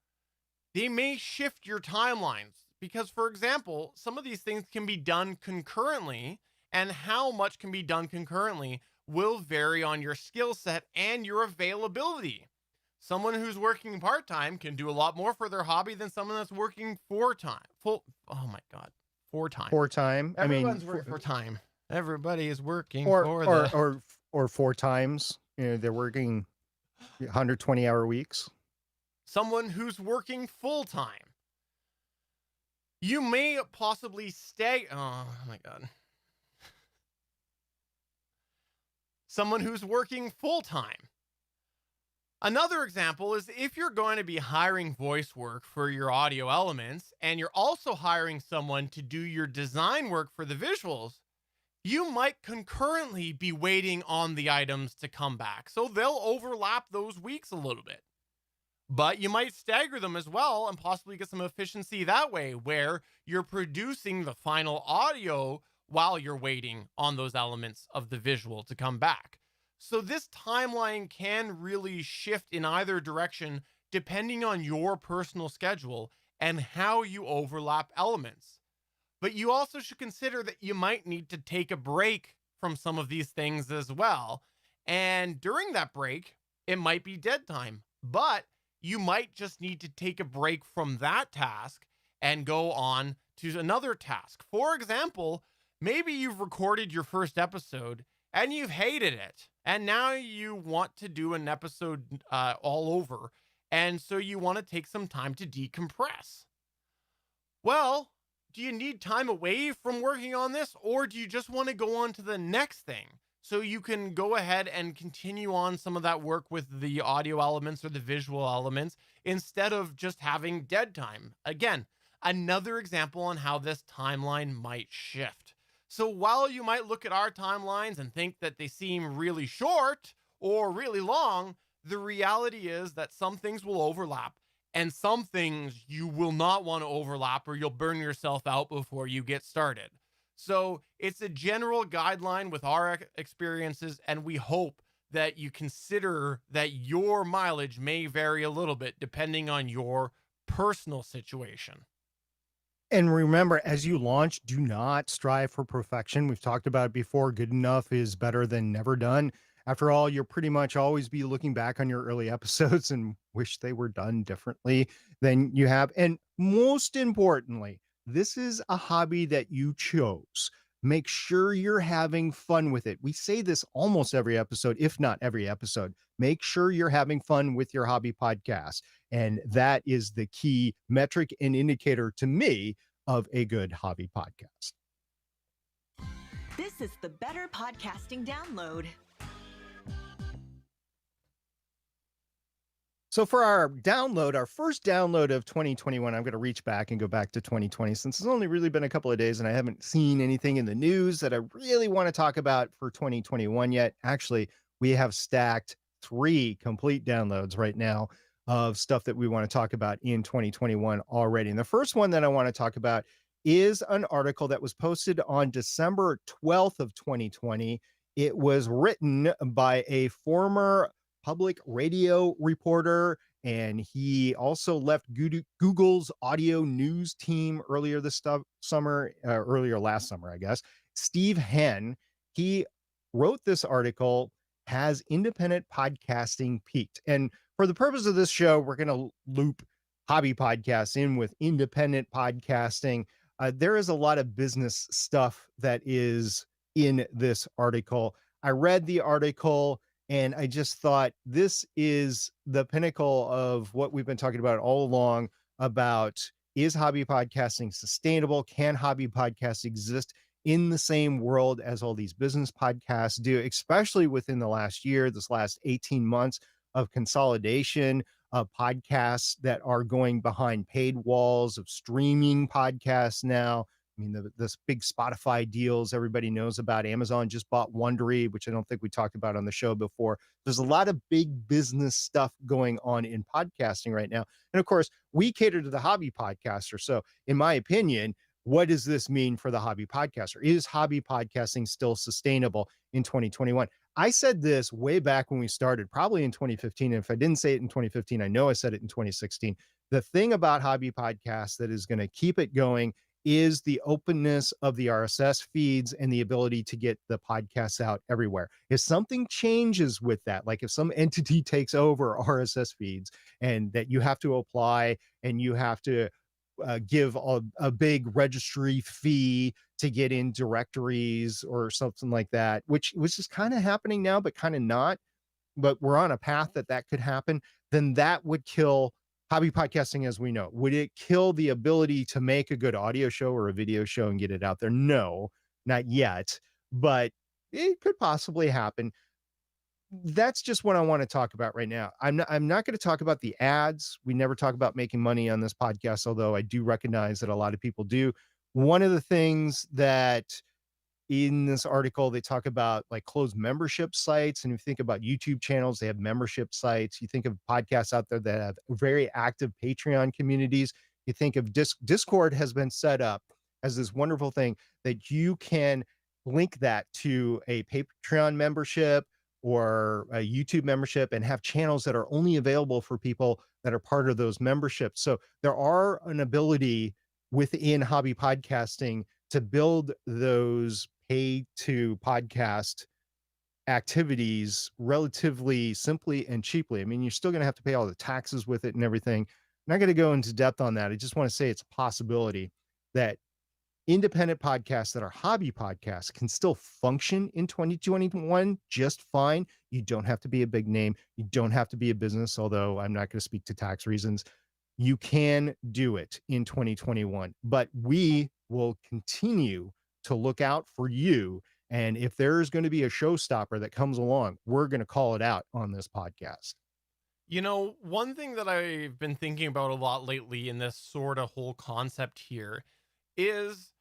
S1: They may shift your timelines because, for example, some of these things can be done concurrently, and how much can be done concurrently will vary on your skill set and your availability. Someone who's working part-time can do a lot more for their hobby than someone that's working four-time. Oh my God.
S2: Four-time.
S1: Everyone's working for time. Everybody is working
S2: or 4 times. You know, they're working 120-hour weeks.
S1: Someone who's working full-time. You may possibly oh my God. Someone who's working full-time. Another example is if you're going to be hiring voice work for your audio elements and you're also hiring someone to do your design work for the visuals, you might concurrently be waiting on the items to come back. So they'll overlap those weeks a little bit. But you might stagger them as well and possibly get some efficiency that way, where you're producing the final audio while you're waiting on those elements of the visual to come back. So this timeline can really shift in either direction depending on your personal schedule and how you overlap elements. But you also should consider that you might need to take a break from some of these things as well. And during that break, it might be dead time, but you might just need to take a break from that task and go on to another task. For example, maybe you've recorded your first episode and you've hated it, and now you want to do an episode all over, and so you want to take some time to decompress. Well, do you need time away from working on this, or do you just want to go on to the next thing so you can go ahead and continue on some of that work with the audio elements or the visual elements instead of just having dead time? Again, another example on how this timeline might shift. So while you might look at our timelines and think that they seem really short or really long, the reality is that some things will overlap and some things you will not want to overlap, or you'll burn yourself out before you get started. So it's a general guideline with our experiences, and we hope that you consider that your mileage may vary a little bit depending on your personal situation.
S2: And remember, as you launch, do not strive for perfection. We've talked about it before. Good enough is better than never done. After all, you'll pretty much always be looking back on your early episodes and wish they were done differently than you have. And most importantly, this is a hobby that you chose. Make sure you're having fun with it. We say this almost every episode, if not every episode. Make sure you're having fun with your hobby podcast. And that is the key metric and indicator to me of a good hobby podcast.
S4: This is the Better Podcasting Download.
S2: So for our download, our first download of 2021, I'm going to reach back and go back to 2020 since it's only really been a couple of days and I haven't seen anything in the news that I really want to talk about for 2021 yet. Actually, we have stacked 3 complete downloads right now of stuff that we want to talk about in 2021 already. And the first one that I want to talk about is an article that was posted on December 12th of 2020. It was written by a former public radio reporter, and he also left Google's audio news team earlier last summer, I guess. Steve Henn, he wrote this article has independent podcasting peaked? And for the purpose of this show, we're going to loop hobby podcasts in with independent podcasting. There is a lot of business stuff that is in this article. I read the article and I just thought this is the pinnacle of what we've been talking about all along about, is hobby podcasting sustainable? Can hobby podcasts exist in the same world as all these business podcasts do, especially within the last year, this last 18 months of consolidation of podcasts that are going behind paid walls, of streaming podcasts now. I mean, this big Spotify deals everybody knows about. Amazon just bought Wondery, which I don't think we talked about on the show before. There's a lot of big business stuff going on in podcasting right now. And of course, we cater to the hobby podcaster. So in my opinion, what does this mean for the hobby podcaster? Is hobby podcasting still sustainable in 2021? I said this way back when we started, probably in 2015. And if I didn't say it in 2015, I know I said it in 2016. The thing about hobby podcasts that is going to keep it going is the openness of the RSS feeds and the ability to get the podcasts out everywhere. If something changes with that, like if some entity takes over RSS feeds and that you have to apply and you have to give a big registry fee to get in directories or something like that, which is kind of happening now, but kind of not. But we're on a path that could happen. Then that would kill hobby podcasting as we know. Would it kill the ability to make a good audio show or a video show and get it out there? No, not yet, but it could possibly happen. That's just what I want to talk about right now. I'm not going to talk about the ads. We never talk about making money on this podcast, although I do recognize that a lot of people do. One of the things that in this article, they talk about like closed membership sites. And if you think about YouTube channels, they have membership sites. You think of podcasts out there that have very active Patreon communities. You think of Discord has been set up as this wonderful thing that you can link that to a Patreon membership or a YouTube membership and have channels that are only available for people that are part of those memberships. So there are an ability within hobby podcasting to build those pay to podcast activities relatively simply and cheaply. I mean, you're still going to have to pay all the taxes with it and everything. I'm not going to go into depth on that. I just want to say it's a possibility that independent podcasts that are hobby podcasts can still function in 2021 just fine. You don't have to be a big name. You don't have to be a business, although I'm not going to speak to tax reasons. You can do it in 2021, but we will continue to look out for you. And if there's going to be a showstopper that comes along, we're going to call it out on this podcast.
S1: You know, one thing that I've been thinking about a lot lately in this sort of whole concept here is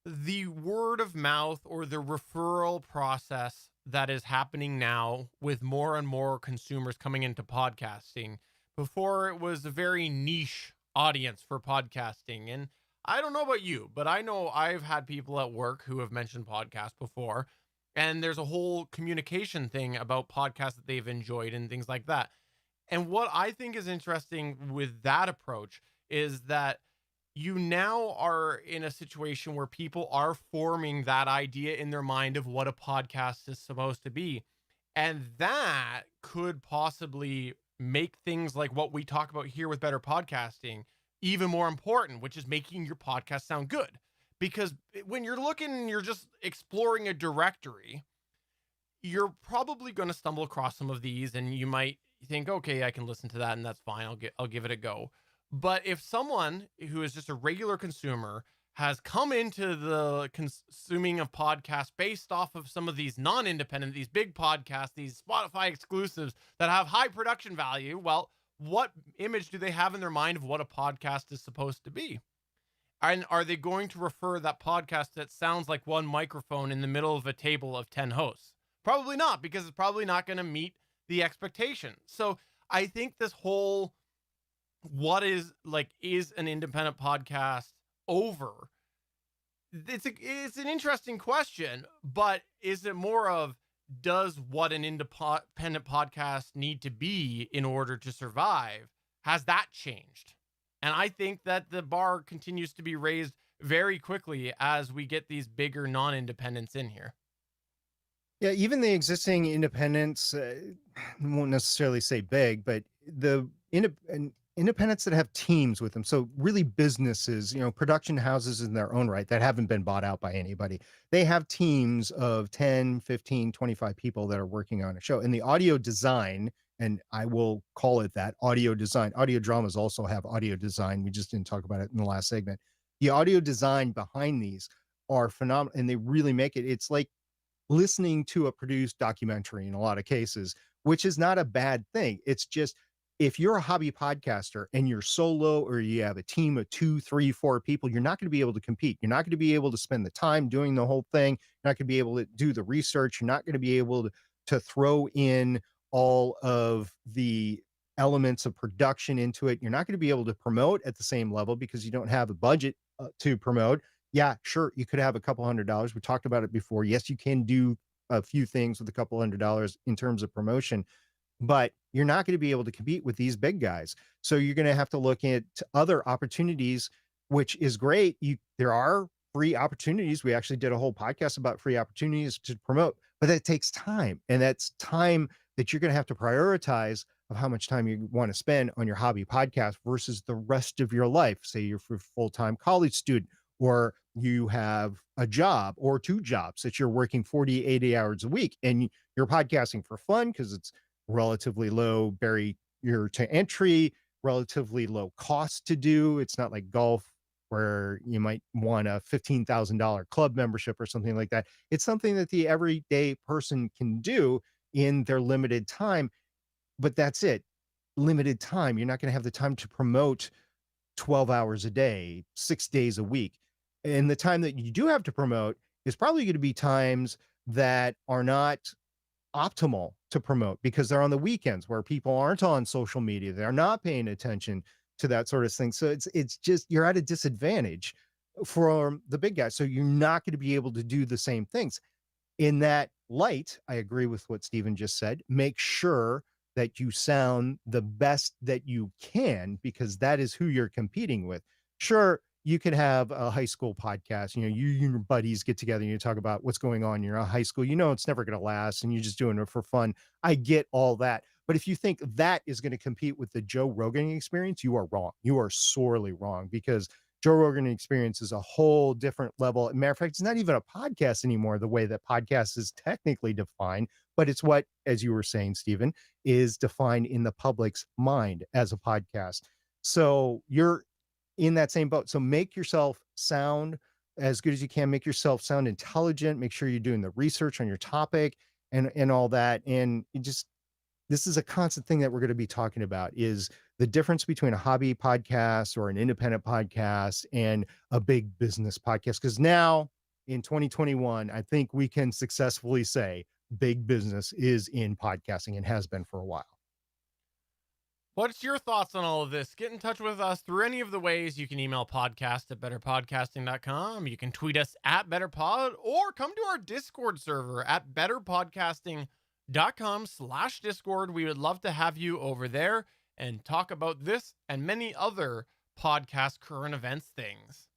S1: the word of mouth or the referral process that is happening now with more and more consumers coming into podcasting. Before, it was a very niche audience for podcasting. And I don't know about you, but I know I've had people at work who have mentioned podcasts before. And there's a whole communication thing about podcasts that they've enjoyed and things like that. And what I think is interesting with that approach is that you now are in a situation where people are forming that idea in their mind of what a podcast is supposed to be. And that could possibly make things like what we talk about here with better podcasting even more important, which is making your podcast sound good. Because when you're looking and you're just exploring a directory, you're probably going to stumble across some of these and you might think, okay, I can listen to that and that's fine. I'll give it a go. But if someone who is just a regular consumer has come into the consuming of podcasts based off of some of these non-independent, these big podcasts, these Spotify exclusives that have high production value, well, what image do they have in their mind of what a podcast is supposed to be? And are they going to refer that podcast that sounds like one microphone in the middle of a table of 10 hosts? Probably not, because it's probably not going to meet the expectation. So I think this whole what is an independent podcast over? It's an interesting question, but is it more of, does what an independent podcast need to be in order to survive? Has that changed? And I think that the bar continues to be raised very quickly as we get these bigger non-independents in here.
S2: Yeah, even the existing independents, I won't necessarily say big, but the independents that have teams with them. So really businesses, production houses in their own right that haven't been bought out by anybody. They have teams of 10, 15, 25 people that are working on a show. And the audio design, and I will call it that, audio design. Audio dramas also have audio design. We just didn't talk about it in the last segment. The audio design behind these are phenomenal, and they really make it. It's like listening to a produced documentary in a lot of cases, which is not a bad thing. It's just if you're a hobby podcaster and you're solo or you have a team of 2, 3, 4 people, you're not going to be able to compete. You're not going to be able to spend the time doing the whole thing. You're not going to be able to do the research. You're not going to be able to throw in all of the elements of production into it. You're not going to be able to promote at the same level because you don't have a budget to promote. Yeah, sure, you could have a couple $100. We talked about it before. Yes, you can do a few things with a couple $100 in terms of promotion, but you're not going to be able to compete with these big guys. So you're going to have to look at other opportunities, which is great. There are free opportunities. We actually did a whole podcast about free opportunities to promote, but that takes time, and that's time that you're going to have to prioritize of how much time you want to spend on your hobby podcast versus the rest of your life. Say you're a full-time college student, or you have a job or 2 jobs that you're working 40, 80 hours a week, and you're podcasting for fun because it's relatively low barrier to entry, relatively low cost to do. It's not like golf where you might want a $15,000 club membership or something like that. It's something that the everyday person can do in their limited time, but that's it. Limited time. You're not going to have the time to promote 12 hours a day, 6 days a week. And the time that you do have to promote is probably going to be times that are not optimal to promote because they're on the weekends where people aren't on social media. They're not paying attention to that sort of thing. So it's just, you're at a disadvantage for the big guys. So you're not going to be able to do the same things. In that light, I agree with what Stephen just said. Make sure that you sound the best that you can, because that is who you're competing with. Sure, you could have a high school podcast. You and your buddies get together and you talk about what's going on in your high school. It's never going to last and you're just doing it for fun. I get all that. But if you think that is going to compete with the Joe Rogan experience, you are wrong. You are sorely wrong, because Joe Rogan experience is a whole different level. Matter of fact, it's not even a podcast anymore, the way that podcast is technically defined, but it's what, as you were saying, Stephen, is defined in the public's mind as a podcast. So you're in that same boat. So make yourself sound as good as you can. Make yourself sound intelligent. Make sure you're doing the research on your topic and all that. And this is a constant thing that we're going to be talking about, is the difference between a hobby podcast or an independent podcast and a big business podcast. Because now in 2021, I think we can successfully say big business is in podcasting and has been for a while.
S1: What's your thoughts on all of this? Get in touch with us through any of the ways. You can email podcast@betterpodcasting.com. You can tweet us at betterpod, or come to our Discord server at betterpodcasting.com/Discord. We would love to have you over there and talk about this and many other podcast current events things.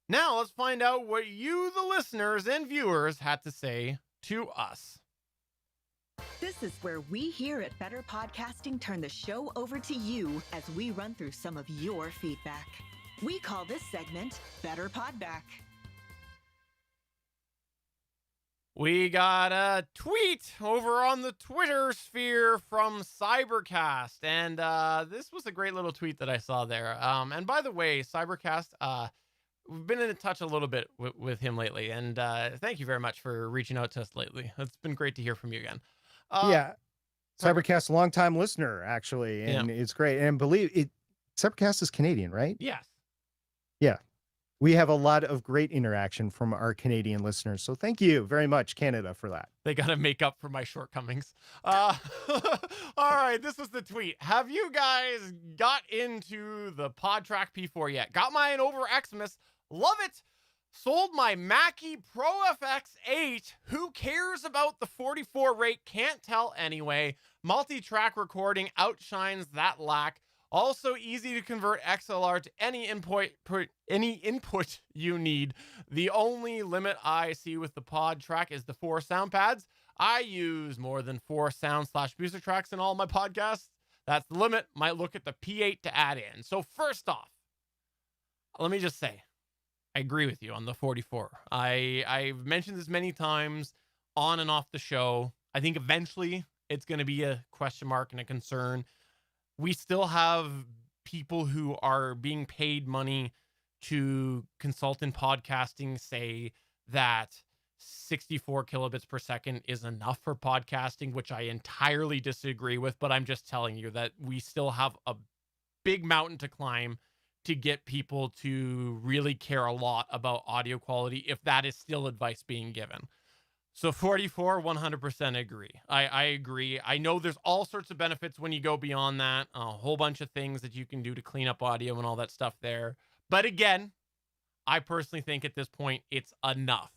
S1: Now let's find out what you, the listeners and viewers, had to say to us.
S4: This is where we here at Better Podcasting turn the show over to you as we run through some of your feedback. We call this segment Better Podback.
S1: We got a tweet over on the Twitter sphere from Cybercast, and this was a great little tweet that I saw there. And by the way, Cybercast, we've been in touch a little bit with him lately, and thank you very much for reaching out to us lately. It's been great to hear from you again.
S2: Yeah, Cybercast, a longtime listener, actually, and It's great. And believe it, Cybercast is Canadian, right?
S1: Yes.
S2: Yeah. We have a lot of great interaction from our Canadian listeners. So thank you very much, Canada, for that.
S1: They got to make up for my shortcomings. All right, this is the tweet. Have you guys got into the PodTrack P4 yet? Got mine over Xmas. Love it. Sold my Mackie Pro FX8. Who cares about the 44 rate? Can't tell anyway. Multi-track recording outshines that lack. Also easy to convert XLR to any input you need. The only limit I see with the pod track is the 4 sound pads. I use more than 4 sound/music tracks in all my podcasts. That's the limit. Might look at the P8 to add in. So first off, let me just say, I agree with you on the 44. I've mentioned this many times on and off the show. I think eventually it's going to be a question mark and a concern. We still have people who are being paid money to consult in podcasting say that 64 kilobits per second is enough for podcasting, which I entirely disagree with, but I'm just telling you that we still have a big mountain to climb to get people to really care a lot about audio quality, if that is still advice being given. So 44, 100% agree. I agree. I know there's all sorts of benefits when you go beyond that. A whole bunch of things that you can do to clean up audio and all that stuff there. But again, I personally think at this point, it's enough.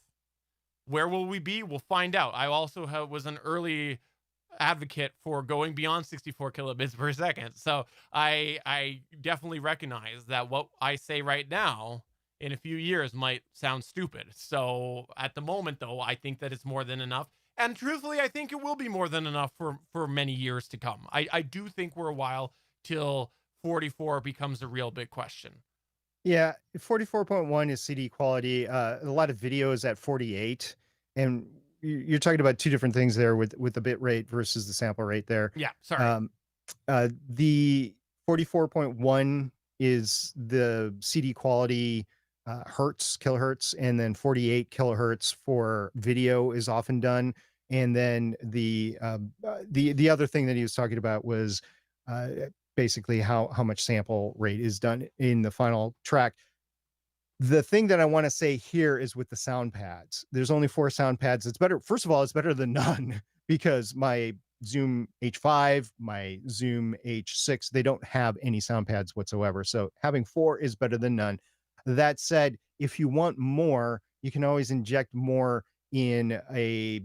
S1: Where will we be? We'll find out. I also was an early advocate for going beyond 64 kilobits per second. So I definitely recognize that what I say right now in a few years might sound stupid. So at the moment, though, I think that it's more than enough. And truthfully, I think it will be more than enough for many years to come. I do think we're a while till 44 becomes a real big question.
S2: Yeah, 44.1 is CD quality. A lot of videos at 48, and you're talking about two different things there with the bit rate versus the sample rate there.
S1: Yeah, sorry.
S2: The 44.1 is the CD quality kilohertz, and then 48 kilohertz for video is often done. And then the other thing that he was talking about was basically how much sample rate is done in the final track. The thing that I want to say here is with the sound pads, there's only 4 sound pads. It's better. First of all, it's better than none because my Zoom H5, my Zoom H6, they don't have any sound pads whatsoever. So having 4 is better than none. That said, if you want more, you can always inject more in a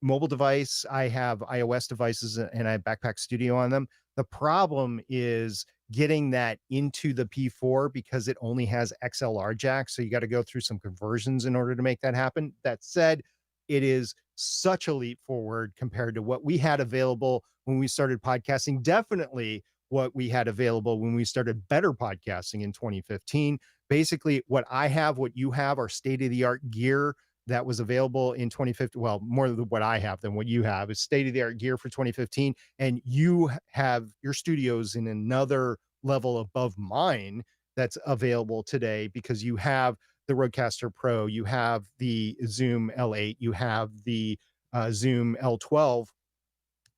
S2: mobile device. I have iOS devices and I have Backpack Studio on them. The problem is getting that into the P4 because it only has XLR jack. So you got to go through some conversions in order to make that happen. That said, it is such a leap forward compared to what we had available when we started podcasting. Definitely what we had available when we started better podcasting in 2015. Basically, what I have, what you have, are state-of-the-art gear that was available in 2015. Well, more than what I have than what you have is state-of-the-art gear for 2015. And you have your studios in another level above mine that's available today because you have the Rodecaster Pro, you have the Zoom L8, you have the Zoom L12,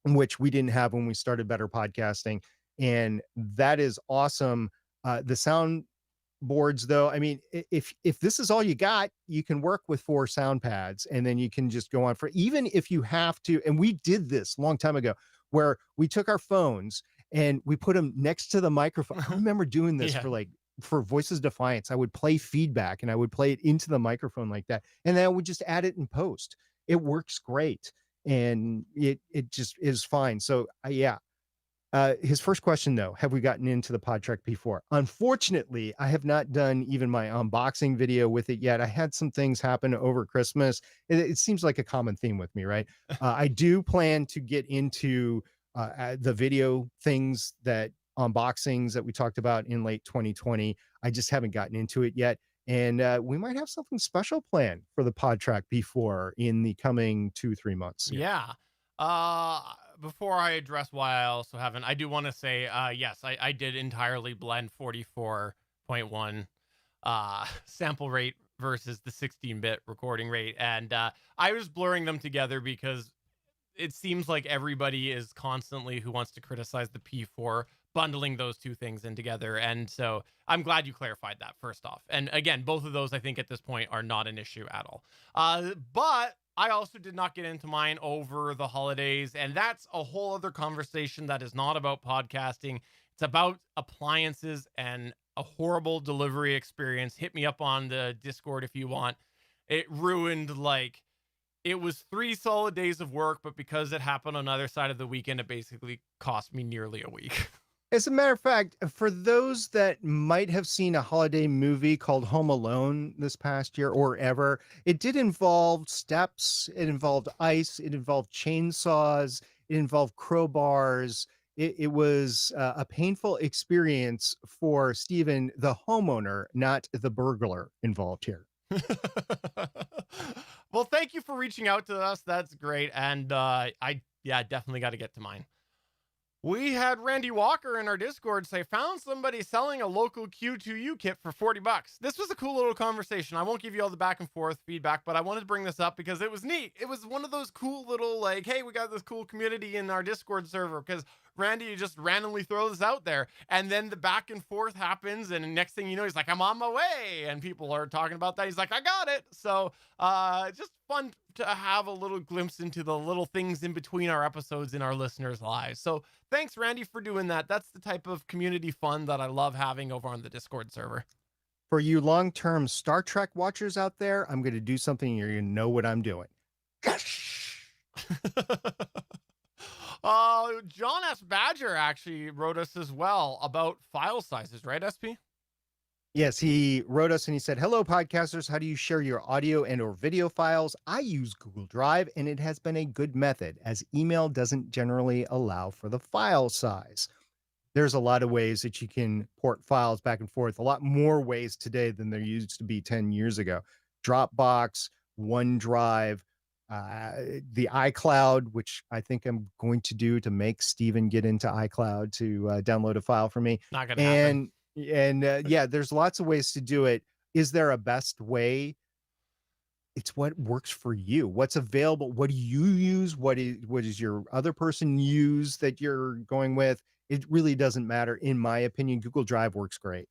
S2: which we didn't have when we started better podcasting. And that is awesome. The sound boards, though, I mean, if this is all you got, you can work with 4 sound pads and then you can just go on for, even if you have to. And we did this a long time ago where we took our phones and we put them next to the microphone. I remember doing this for Voices of Defiance. I would play feedback and I would play it into the microphone like that. And then I would just add it in post. It works great. And it just is fine. So yeah. His first question, though, have we gotten into the PodTrack P4? Unfortunately, I have not done even my unboxing video with it yet. I had some things happen over Christmas. It seems like a common theme with me, right? I do plan to get into the video things, that unboxings that we talked about in late 2020. I just haven't gotten into it yet. And we might have something special planned for the PodTrack P4 in the coming 2-3 months.
S1: Yeah. Before I address why I also haven't, I do want to say, yes, I did entirely blend 44.1 sample rate versus the 16-bit recording rate. And I was blurring them together because it seems like everybody is constantly, who wants to criticize the P4, bundling those two things in together. And so I'm glad you clarified that first off. And again, both of those, I think at this point, are not an issue at all. But I also did not get into mine over the holidays, and that's a whole other conversation that is not about podcasting. It's about appliances and a horrible delivery experience. Hit me up on the Discord if you want. It ruined, like, it was 3 solid days of work, but because it happened on the other side of the weekend, it basically cost me nearly a week.
S2: As a matter of fact, for those that might have seen a holiday movie called Home Alone this past year or ever, it did involve steps, it involved ice, it involved chainsaws, it involved crowbars. It was a painful experience for Stephen, the homeowner, not the burglar involved here.
S1: Well, thank you for reaching out to us. That's great. And yeah, definitely got to get to mine. We had Randy Walker in our Discord say, found somebody selling a local Q2U kit for $40. This was a cool little conversation. I won't give you all the back and forth feedback, but I wanted to bring this up because it was neat. It was one of those cool little, like, hey, we got this cool community in our Discord server because Randy just randomly throws this out there. And then the back and forth happens. And next thing you know, he's like, I'm on my way. And people are talking about that. He's like, I got it. So just fun to have a little glimpse into the little things in between our episodes in our listeners' lives. So thanks, Randy, for doing that. That's the type of community fun that I love having over on the Discord server.
S2: For you long-term Star Trek watchers out there, I'm going to do something, you're going to know what I'm doing.
S1: John S. Badger actually wrote us as well about file sizes, right, SP?
S2: Yes, he wrote us and he said, hello, podcasters. How do you share your audio and or video files? I use Google Drive, and it has been a good method as email doesn't generally allow for the file size. There's a lot of ways that you can port files back and forth, a lot more ways today than there used to be 10 years ago. Dropbox, OneDrive, the iCloud, which I think I'm going to do to make Steven get into iCloud to download a file for me.
S1: Not gonna happen.
S2: And yeah, there's lots of ways to do it. Is there a best way? It's what works for you. What's available? What do you use? What is your other person use that you're going with? It really doesn't matter. In my opinion, Google Drive works great.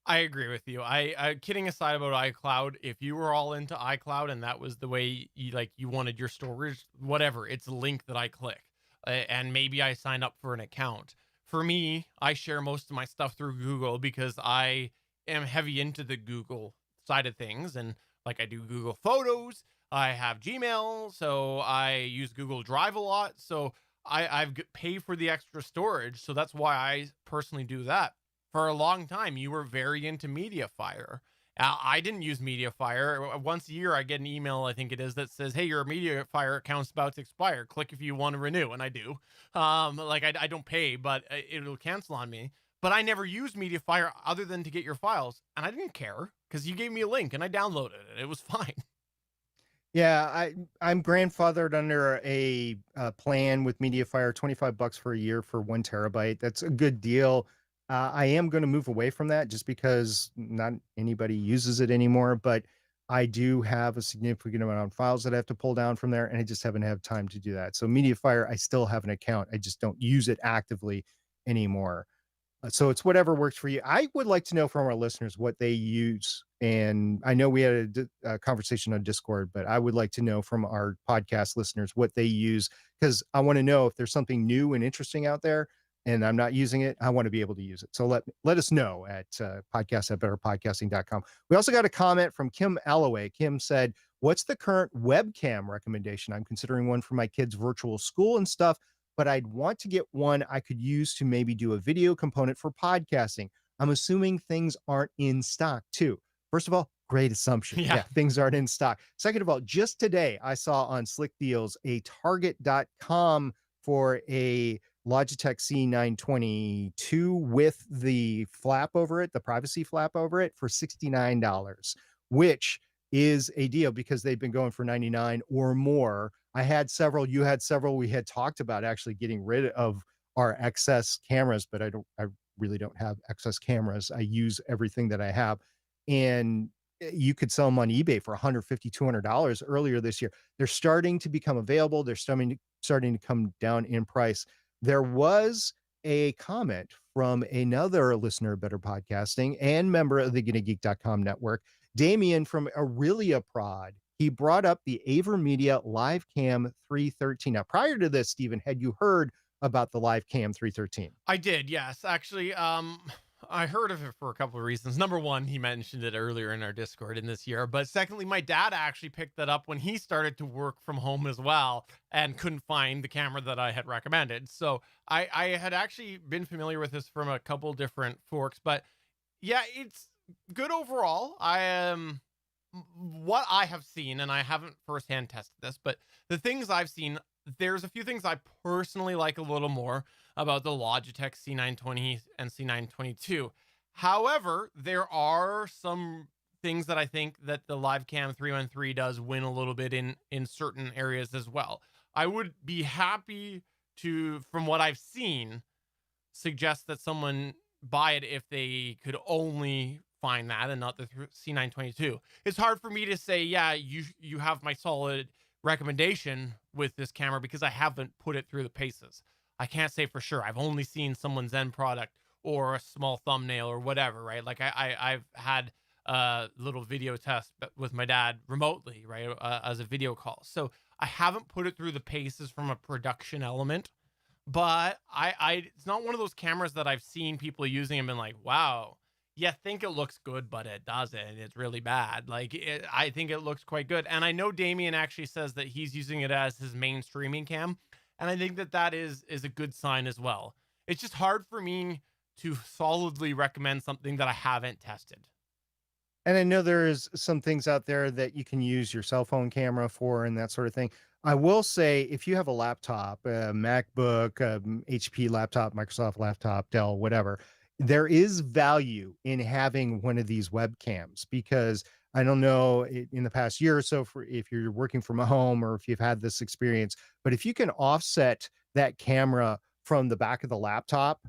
S1: I agree with you. I kidding aside about iCloud, if you were all into iCloud and that was the way you wanted your storage, whatever, it's a link that I click. And maybe I signed up for an account. For me, I share most of my stuff through Google because I am heavy into the Google side of things. And like I do Google Photos, I have Gmail, so I use Google Drive a lot. So I've paid for the extra storage. So that's why I personally do that. For a long time, you were very into MediaFire. I didn't use MediaFire. Once a year, I get an email, I think it is, that says, hey, your MediaFire account's about to expire. Click if you want to renew. And I do. I don't pay, but it'll cancel on me. But I never used MediaFire other than to get your files. And I didn't care because you gave me a link and I downloaded it. It was fine.
S2: Yeah, I'm grandfathered under a plan with MediaFire, $25 for a year for 1 terabyte. That's a good deal. I am going to move away from that just because not anybody uses it anymore, but I do have a significant amount of files that I have to pull down from there, and I just haven't had time to do that. So MediaFire, I still have an account. I just don't use it actively anymore. So it's whatever works for you. I would like to know from our listeners what they use. And I know we had a conversation on Discord, but I would like to know from our podcast listeners what they use, because I want to know if there's something new and interesting out there and I'm not using it. I want to be able to use it. So let us know at podcast@betterpodcasting.com. We also got a comment from Kim Alloway. Kim said, what's the current webcam recommendation? I'm considering one for my kids' virtual school and stuff, but I'd want to get one I could use to maybe do a video component for podcasting. I'm assuming things aren't in stock too. First of all, great assumption. Yeah, things aren't in stock. Second of all, just today I saw on Slick Deals a Target.com for a Logitech C922 with the flap over it, the privacy flap over it, for $69, which is a deal because they've been going for $99 or more. I had several, you had several. We had talked about actually getting rid of our excess cameras, but I really don't have excess cameras. I use everything that I have. And you could sell them on eBay for $150, $200 earlier this year. They're starting to become available. They're starting to come down in price. There was a comment from another listener of Better Podcasting and member of the GonnaGeek.com network, Damien from Aurelia Prod. He brought up the AverMedia LiveCam 313. Now, prior to this, Stephen, had you heard about the LiveCam 313?
S1: I did, yes. Actually, I heard of it for a couple of reasons. Number one, he mentioned it earlier in our Discord in this year. But secondly, my dad actually picked that up when he started to work from home as well and couldn't find the camera that I had recommended. So I had actually been familiar with this from a couple different forks. But yeah, it's good overall. I am what I have seen, and I haven't firsthand tested this, but the things I've seen, there's a few things I personally like a little more about the Logitech C920 and C922. However, there are some things that I think that the Livecam 313 does win a little bit in certain areas as well. I would be happy to, from what I've seen, suggest that someone buy it if they could only find that and not the C922. It's hard for me to say, yeah, you have my solid recommendation with this camera because I haven't put it through the paces. I can't say for sure. I've only seen someone's end product or a small thumbnail or whatever, right? Like I've had a little video test with my dad remotely, right, as a video call. So I haven't put it through the paces from a production element, but I it's not one of those cameras that I've seen people using and been like, wow, you think it looks good, but it doesn't. It's really bad. Like I think it looks quite good. And I know Damien actually says that he's using it as his main streaming cam. And I think that that is a good sign as well. It's just hard for me to solidly recommend something that I haven't tested.
S2: And I know there's some things out there that you can use your cell phone camera for and that sort of thing. I will say, if you have a laptop, a MacBook, HP laptop, Microsoft laptop, Dell, whatever, there is value in having one of these webcams, because I don't know in the past year or so, for if you're working from home or if you've had this experience, but if you can offset that camera from the back of the laptop,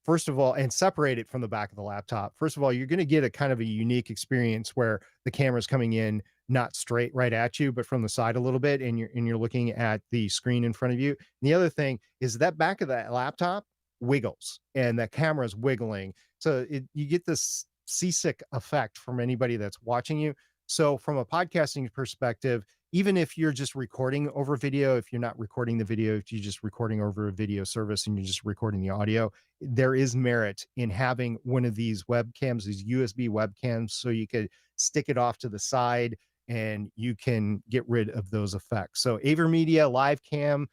S2: first of all, and separate it from the back of the laptop, first of all, you're going to get a kind of a unique experience where the camera's coming in not straight right at you, but from the side a little bit, and you're looking at the screen in front of you. And the other thing is that back of that laptop wiggles and that camera's wiggling. So you get this seasick effect from anybody that's watching you. So from a podcasting perspective, even if you're just recording over video, if you're not recording the video, if you're just recording over a video service and you're just recording the audio, there is merit in having one of these webcams, these USB webcams, so you could stick it off to the side and you can get rid of those effects. So AverMedia Livecam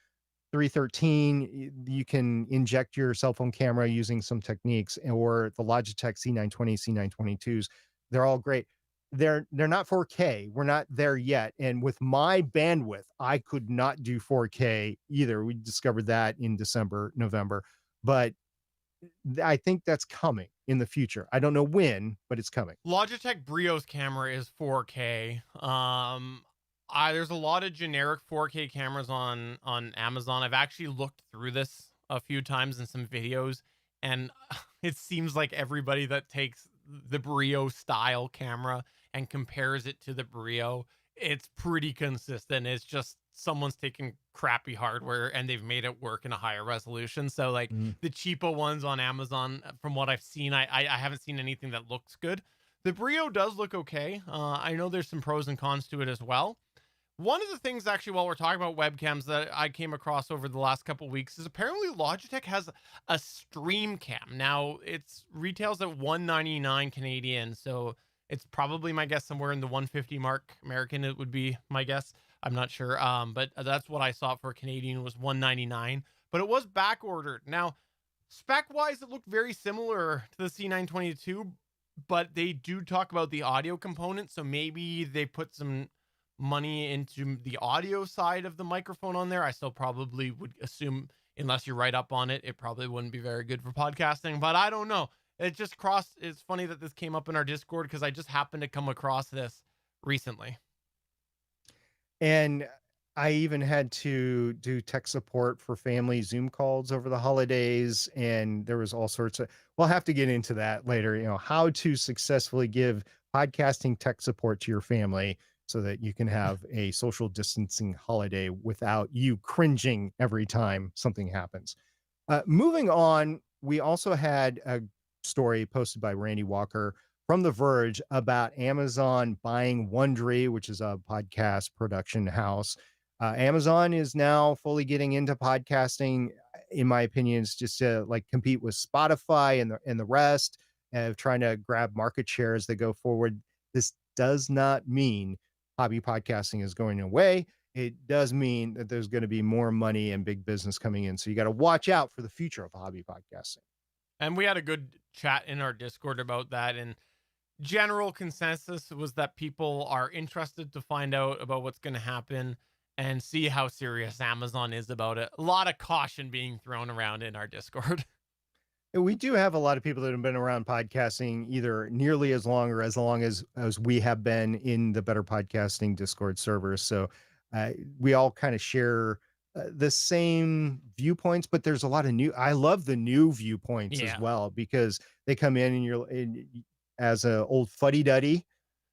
S2: 313, you can inject your cell phone camera using some techniques, or the Logitech C920, C922s. They're all great. They're not 4K. We're not there yet. And with my bandwidth, I could not do 4K either. We discovered that in December, November. But I think that's coming in the future. I don't know when, but it's coming.
S1: Logitech Brio's camera is 4K. There's a lot of generic 4K cameras on Amazon. I've actually looked through this a few times in some videos, and it seems like everybody that takes the Brio style camera and compares it to the Brio, it's pretty consistent. It's just someone's taken crappy hardware and they've made it work in a higher resolution. So like the cheapo ones on Amazon, from what I've seen, I haven't seen anything that looks good. The Brio does look okay. I know there's some pros and cons to it as well. One of the things, actually, while we're talking about webcams, that I came across over the last couple of weeks is apparently Logitech has a stream cam. Now, it's retails at $199 Canadian, so it's probably, my guess, somewhere in the 150 mark American. It would be my guess. I'm not sure, but that's what I saw for Canadian, was $199. But it was back ordered. Now, spec-wise, it looked very similar to the C922, but they do talk about the audio component, so maybe they put some money into the audio side of the microphone on there. I still probably would assume, unless you're right up on it, it probably wouldn't be very good for podcasting, but I don't know. It just crossed. It's funny that this came up in our Discord because I just happened to come across this recently.
S2: And I even had to do tech support for family Zoom calls over the holidays, and there was all sorts of, we'll have to get into that later, how to successfully give podcasting tech support to your family so that you can have a social distancing holiday without you cringing every time something happens. Moving on, we also had a story posted by Randy Walker from The Verge about Amazon buying Wondery, which is a podcast production house. Amazon is now fully getting into podcasting. In my opinion, it's just to like compete with Spotify and the rest. trying to grab market share as they go forward. This does not mean hobby podcasting is going away. It does mean that there's going to be more money and big business coming in. So you got to watch out for the future of hobby podcasting.
S1: And we had a good chat in our Discord about that. And general consensus was that people are interested to find out about what's going to happen and see how serious Amazon is about it. A lot of caution being thrown around in our Discord.
S2: We do have a lot of people that have been around podcasting either nearly as long or as long as we have been in the Better Podcasting Discord server. So we all kind of share the same viewpoints, but there's a lot of I love the new viewpoints as well, because they come in and you're as an old fuddy-duddy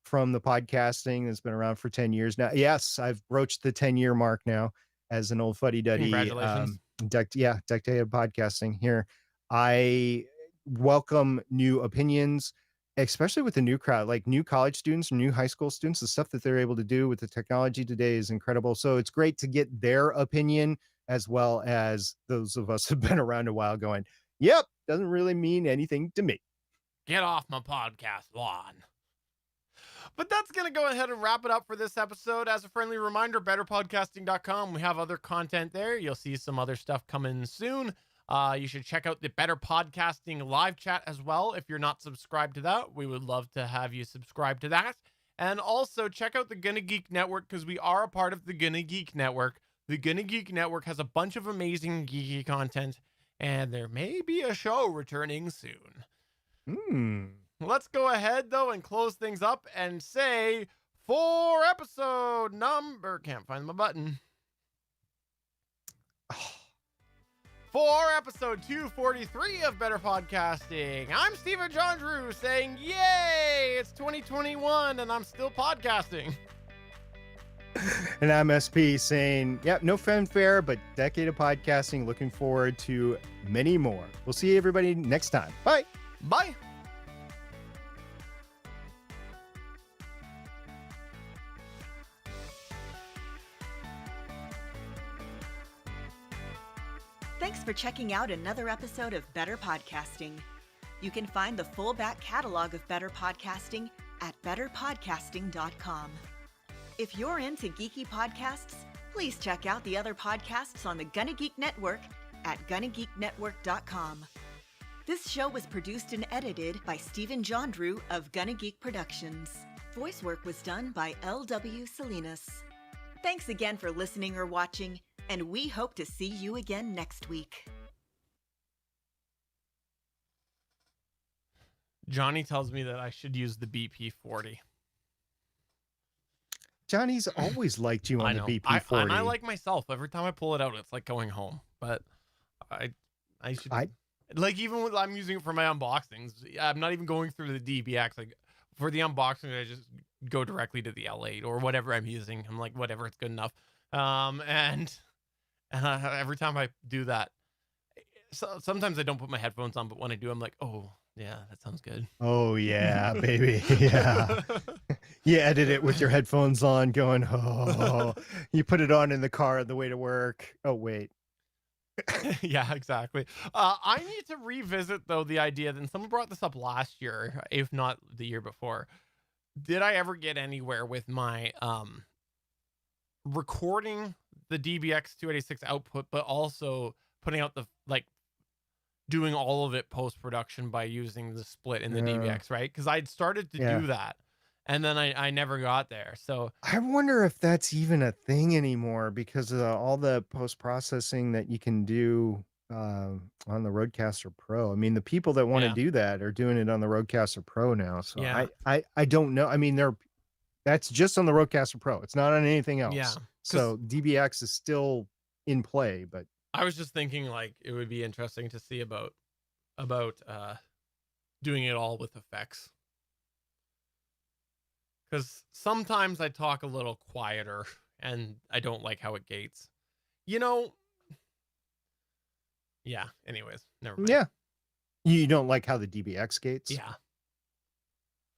S2: from the podcasting that's been around for 10 years now. Yes, I've broached the 10-year mark now as an old fuddy-duddy.
S1: Congratulations.
S2: Decade of podcasting here. I welcome new opinions, especially with the new crowd, like new college students, new high school students. The stuff that they're able to do with the technology today is incredible. So it's great to get their opinion, as well as those of us who've been around a while going, yep, doesn't really mean anything to me.
S1: Get off my podcast lawn. But that's going to go ahead and wrap it up for this episode. As a friendly reminder, betterpodcasting.com. We have other content there. You'll see some other stuff coming soon. You should check out the Better Podcasting live chat as well. If you're not subscribed to that, we would love to have you subscribe to that. And also check out the Gonna Geek Network, because we are a part of the Gonna Geek Network. The Gonna Geek Network has a bunch of amazing geeky content, and there may be a show returning soon. Let's go ahead, though, and close things up and say for episode number... Can't find my button. For episode 243 of Better Podcasting, I'm Stephen John Drew saying, yay, it's 2021 and I'm still podcasting.
S2: And I'm SP saying, yep, no fanfare, but decade of podcasting. Looking forward to many more. We'll see everybody next time. Bye.
S1: Bye.
S4: Thanks for checking out another episode of Better Podcasting. You can find the full back catalog of Better Podcasting at betterpodcasting.com. If you're into geeky podcasts, please check out the other podcasts on the Gonna Geek Network at gonnageeknetwork.com. This show was produced and edited by Stephen John Drew of Gonna Geek Productions. Voice work was done by L.W. Salinas. Thanks again for listening or watching, and we hope to see you again next week.
S1: Johnny tells me that I should use the BP40.
S2: Johnny's always liked you on the BP40.
S1: And I like myself. Every time I pull it out, it's like going home. But I should... like, even when I'm using it for my unboxings, I'm not even going through the DBX. Like, for the unboxing, I just go directly to the L8 or whatever I'm using. I'm like, whatever, it's good enough. And every time I do that, sometimes I don't put my headphones on, but when I do, I'm like, oh, yeah, that sounds good.
S2: Oh, yeah, baby. Yeah. You edit it with your headphones on going, oh, you put it on in the car on the way to work. Oh, wait.
S1: Yeah, exactly. I need to revisit, though, the idea that someone brought this up last year, if not the year before. Did I ever get anywhere with my recording the DBX 286 output, but also putting out the, like, doing all of it post-production by using the split in the DBX, right? Because I'd started to do that, and then I never got there. So
S2: I wonder if that's even a thing anymore, because of all the post-processing that you can do on the Rodecaster Pro. I mean, the people that want to do that are doing it on the Rodecaster Pro now. So I don't know. I mean, that's just on the Rodecaster Pro. It's not on anything else.
S1: Yeah.
S2: So DBX is still in play, but
S1: I was just thinking, like, it would be interesting to see about doing it all with effects. Because sometimes I talk a little quieter, and I don't like how it gates. You know? Yeah, anyways, never mind.
S2: Yeah. You don't like how the DBX gates?
S1: Yeah.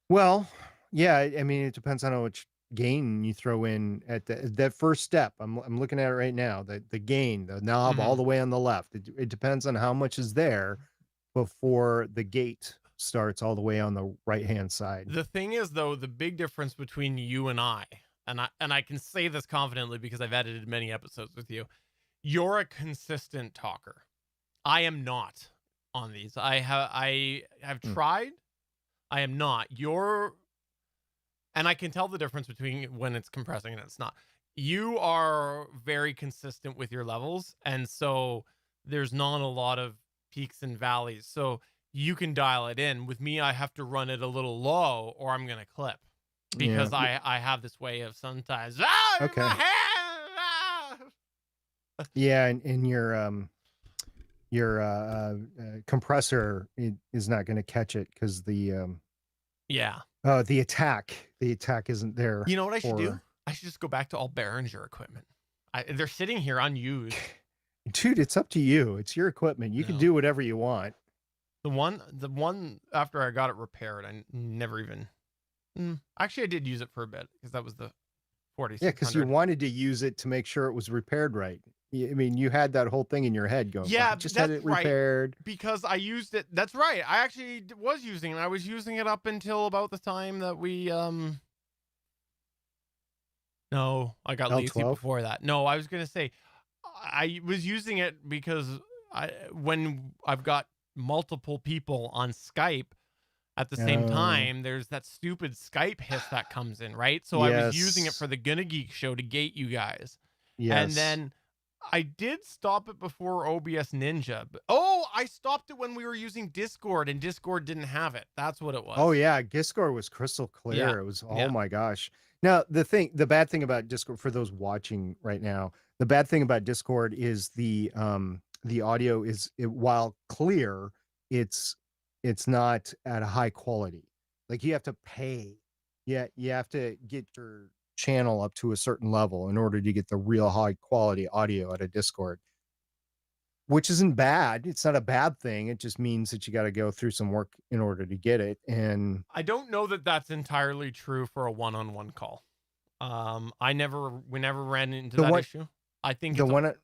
S2: Well, yeah, I mean, it depends on how much gain you throw in at that first step. I'm looking at it right now. The gain, the knob all the way on the left. It depends on how much is there before the gate starts all the way on the right-hand side.
S1: The thing is, though, the big difference between you and I can say this confidently because I've edited many episodes with you. You're a consistent talker. I am not on these. I have tried. I am not. And I can tell the difference between when it's compressing and it's not. You are very consistent with your levels, and so there's not a lot of peaks and valleys. So you can dial it in. With me, I have to run it a little low or I'm going to clip because I have this way of sometimes.
S2: Okay. Yeah. And your compressor is not going to catch it because the attack isn't there.
S1: You know what I should do? I should just go back to all Behringer equipment. They're sitting here unused.
S2: Dude, it's up to you. It's your equipment. You can do whatever you want.
S1: The one after I got it repaired, I never even. Actually, I did use it for a bit because that was the 4600.
S2: Yeah, because you wanted to use it to make sure it was repaired right. I mean, you had that whole thing in your head going.
S1: Yeah,
S2: I just had it repaired
S1: because I used it. That's right. I actually was using it. I was using it up until about the time that we No, I got lazy before that. No, I was gonna say I was using it because when I've got multiple people on Skype at the same time, there's that stupid Skype hiss that comes in, right? So I was using it for the Gonna Geek show to gate you guys. Yes. And then I did stop it before OBS Ninja. I stopped it when we were using Discord and Discord didn't have it. That's what it was.
S2: Oh yeah, Discord was crystal clear. Yeah. It was, my gosh. Now, the bad thing about Discord, for those watching right now, the bad thing about Discord is the audio is, while clear, it's not at a high quality. Like you have to pay. Yeah, you have to get your channel up to a certain level in order to get the real high quality audio out of Discord. Which isn't bad. It's not a bad thing. It just means that you got to go through some work in order to get it. And
S1: I don't know that that's entirely true for a one-on-one call. We never ran into that issue. I think
S2: the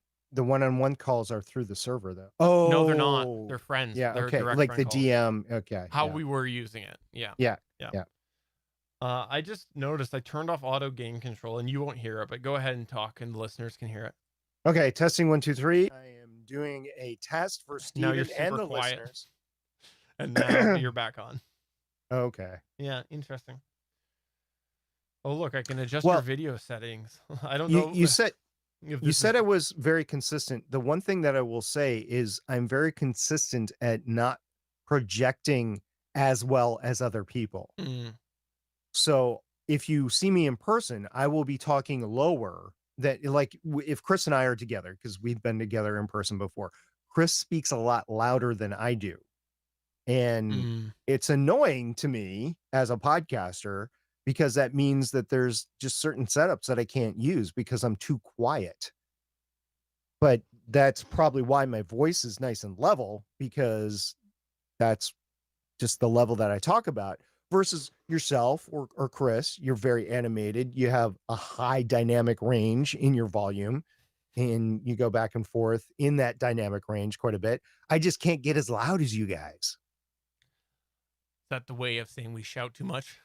S2: one-on-one calls are through the server though.
S1: Oh no, they're not. They're friends.
S2: Yeah.
S1: They're
S2: okay. Like the calls. DM. Okay.
S1: How we were using it. Yeah.
S2: Yeah.
S1: I just noticed I turned off auto gain control, and you won't hear it, but go ahead and talk, and the listeners can hear it.
S2: Okay, testing 1, 2, 3. I am doing a test for Steven and the listeners.
S1: And now you're back on.
S2: Okay.
S1: Yeah, interesting. Oh, look, I can adjust your video settings. I don't know.
S2: You said I was very consistent. The one thing that I will say is I'm very consistent at not projecting as well as other people. So if you see me in person, I will be talking lower. That, like, if Chris and I are together, because we've been together in person before, Chris speaks a lot louder than I do. And it's annoying to me as a podcaster because that means that there's just certain setups that I can't use because I'm too quiet. But that's probably why my voice is nice and level, because that's just the level that I talk about. Versus yourself or Chris, you're very animated. You have a high dynamic range in your volume, and you go back and forth in that dynamic range quite a bit. I just can't get as loud as you guys.
S1: Is that the way of saying we shout too much?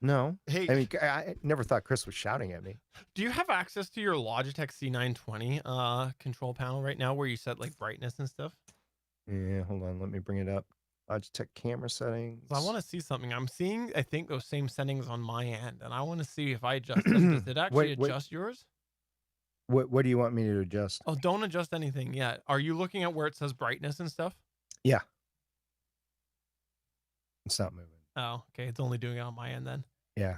S2: No. Hey, I mean, I never thought Chris was shouting at me.
S1: Do you have access to your Logitech C920 control panel right now where you set like brightness and stuff?
S2: Yeah, hold on. Let me bring it up. Logitech camera settings.
S1: I want to see something. I'm seeing, I think, those same settings on my end, and I want to see if I adjust them. Does it actually adjust yours?
S2: What do you want me to adjust?
S1: Oh, don't adjust anything yet. Are you looking at where it says brightness and stuff?
S2: Yeah. It's not moving.
S1: Oh, okay. It's only doing it on my end then.
S2: Yeah.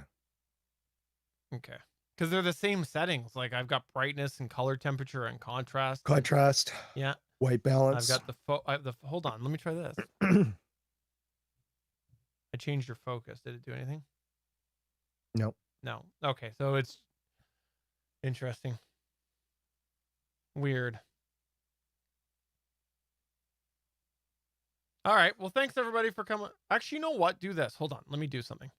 S1: Okay. Because they're the same settings. Like I've got brightness and color temperature and contrast.
S2: Contrast.
S1: Yeah.
S2: White balance.
S1: I've got hold on, let me try this. I changed your focus. Did it do anything?
S2: Nope.
S1: No. Okay, so it's interesting. Weird. All right. Well, thanks everybody for coming. Actually, you know what? Do this. Hold on. Let me do something.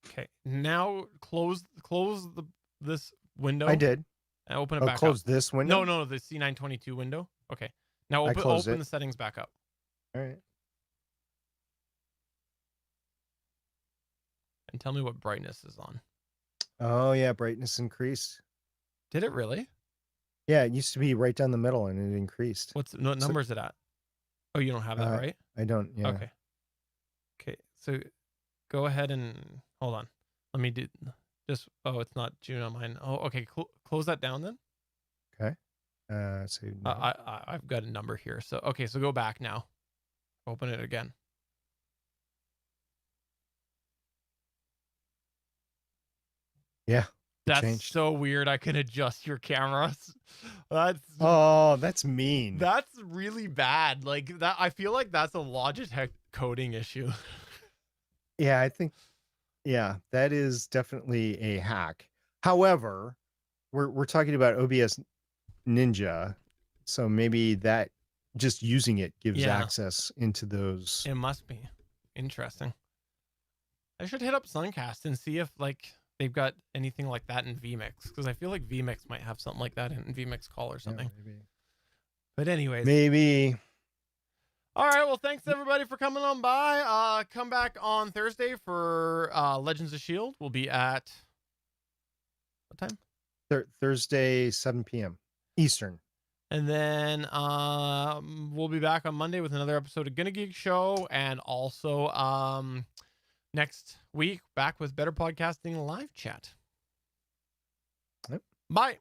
S1: Okay. Now close this window.
S2: I did.
S1: And open it back
S2: close
S1: up.
S2: This window?
S1: No, the C922 window. Okay. Now open the settings back up.
S2: All right.
S1: and tell me what brightness is on.
S2: Oh yeah, brightness increased.
S1: Did it really?
S2: Yeah, it used to be right down the middle, and it increased.
S1: What number is it at? Oh, you don't have that, right?
S2: I don't. Yeah.
S1: Okay. Okay. So go ahead and hold on. Let me do just. Oh, it's not June on mine. Oh, okay. Close that down then.
S2: Okay. So no.
S1: I've got a number here. So okay. So go back now. Open it again.
S2: Yeah.
S1: That's
S2: changed.
S1: so weird. I can adjust your cameras.
S2: That's mean.
S1: That's really bad. Like that. I feel like that's a Logitech coding issue.
S2: Yeah, I think. Yeah, that is definitely a hack. However, we're talking about OBS Ninja, so maybe that just using it gives access into those.
S1: It must be interesting. I should hit up Suncast and see if like they've got anything like that in vMix, because I feel like vMix might have something like that in vMix Call or something.
S2: Yeah, maybe.
S1: But anyways,
S2: maybe.
S1: All right. Well, thanks everybody for coming on by. Come back on Thursday for Legends of Shield. We'll be at what time?
S2: Thursday, 7 p.m. Eastern.
S1: And then we'll be back on Monday with another episode of Gonna Geek Show, and also next week back with Better Podcasting live chat.
S2: Yep.
S1: Bye.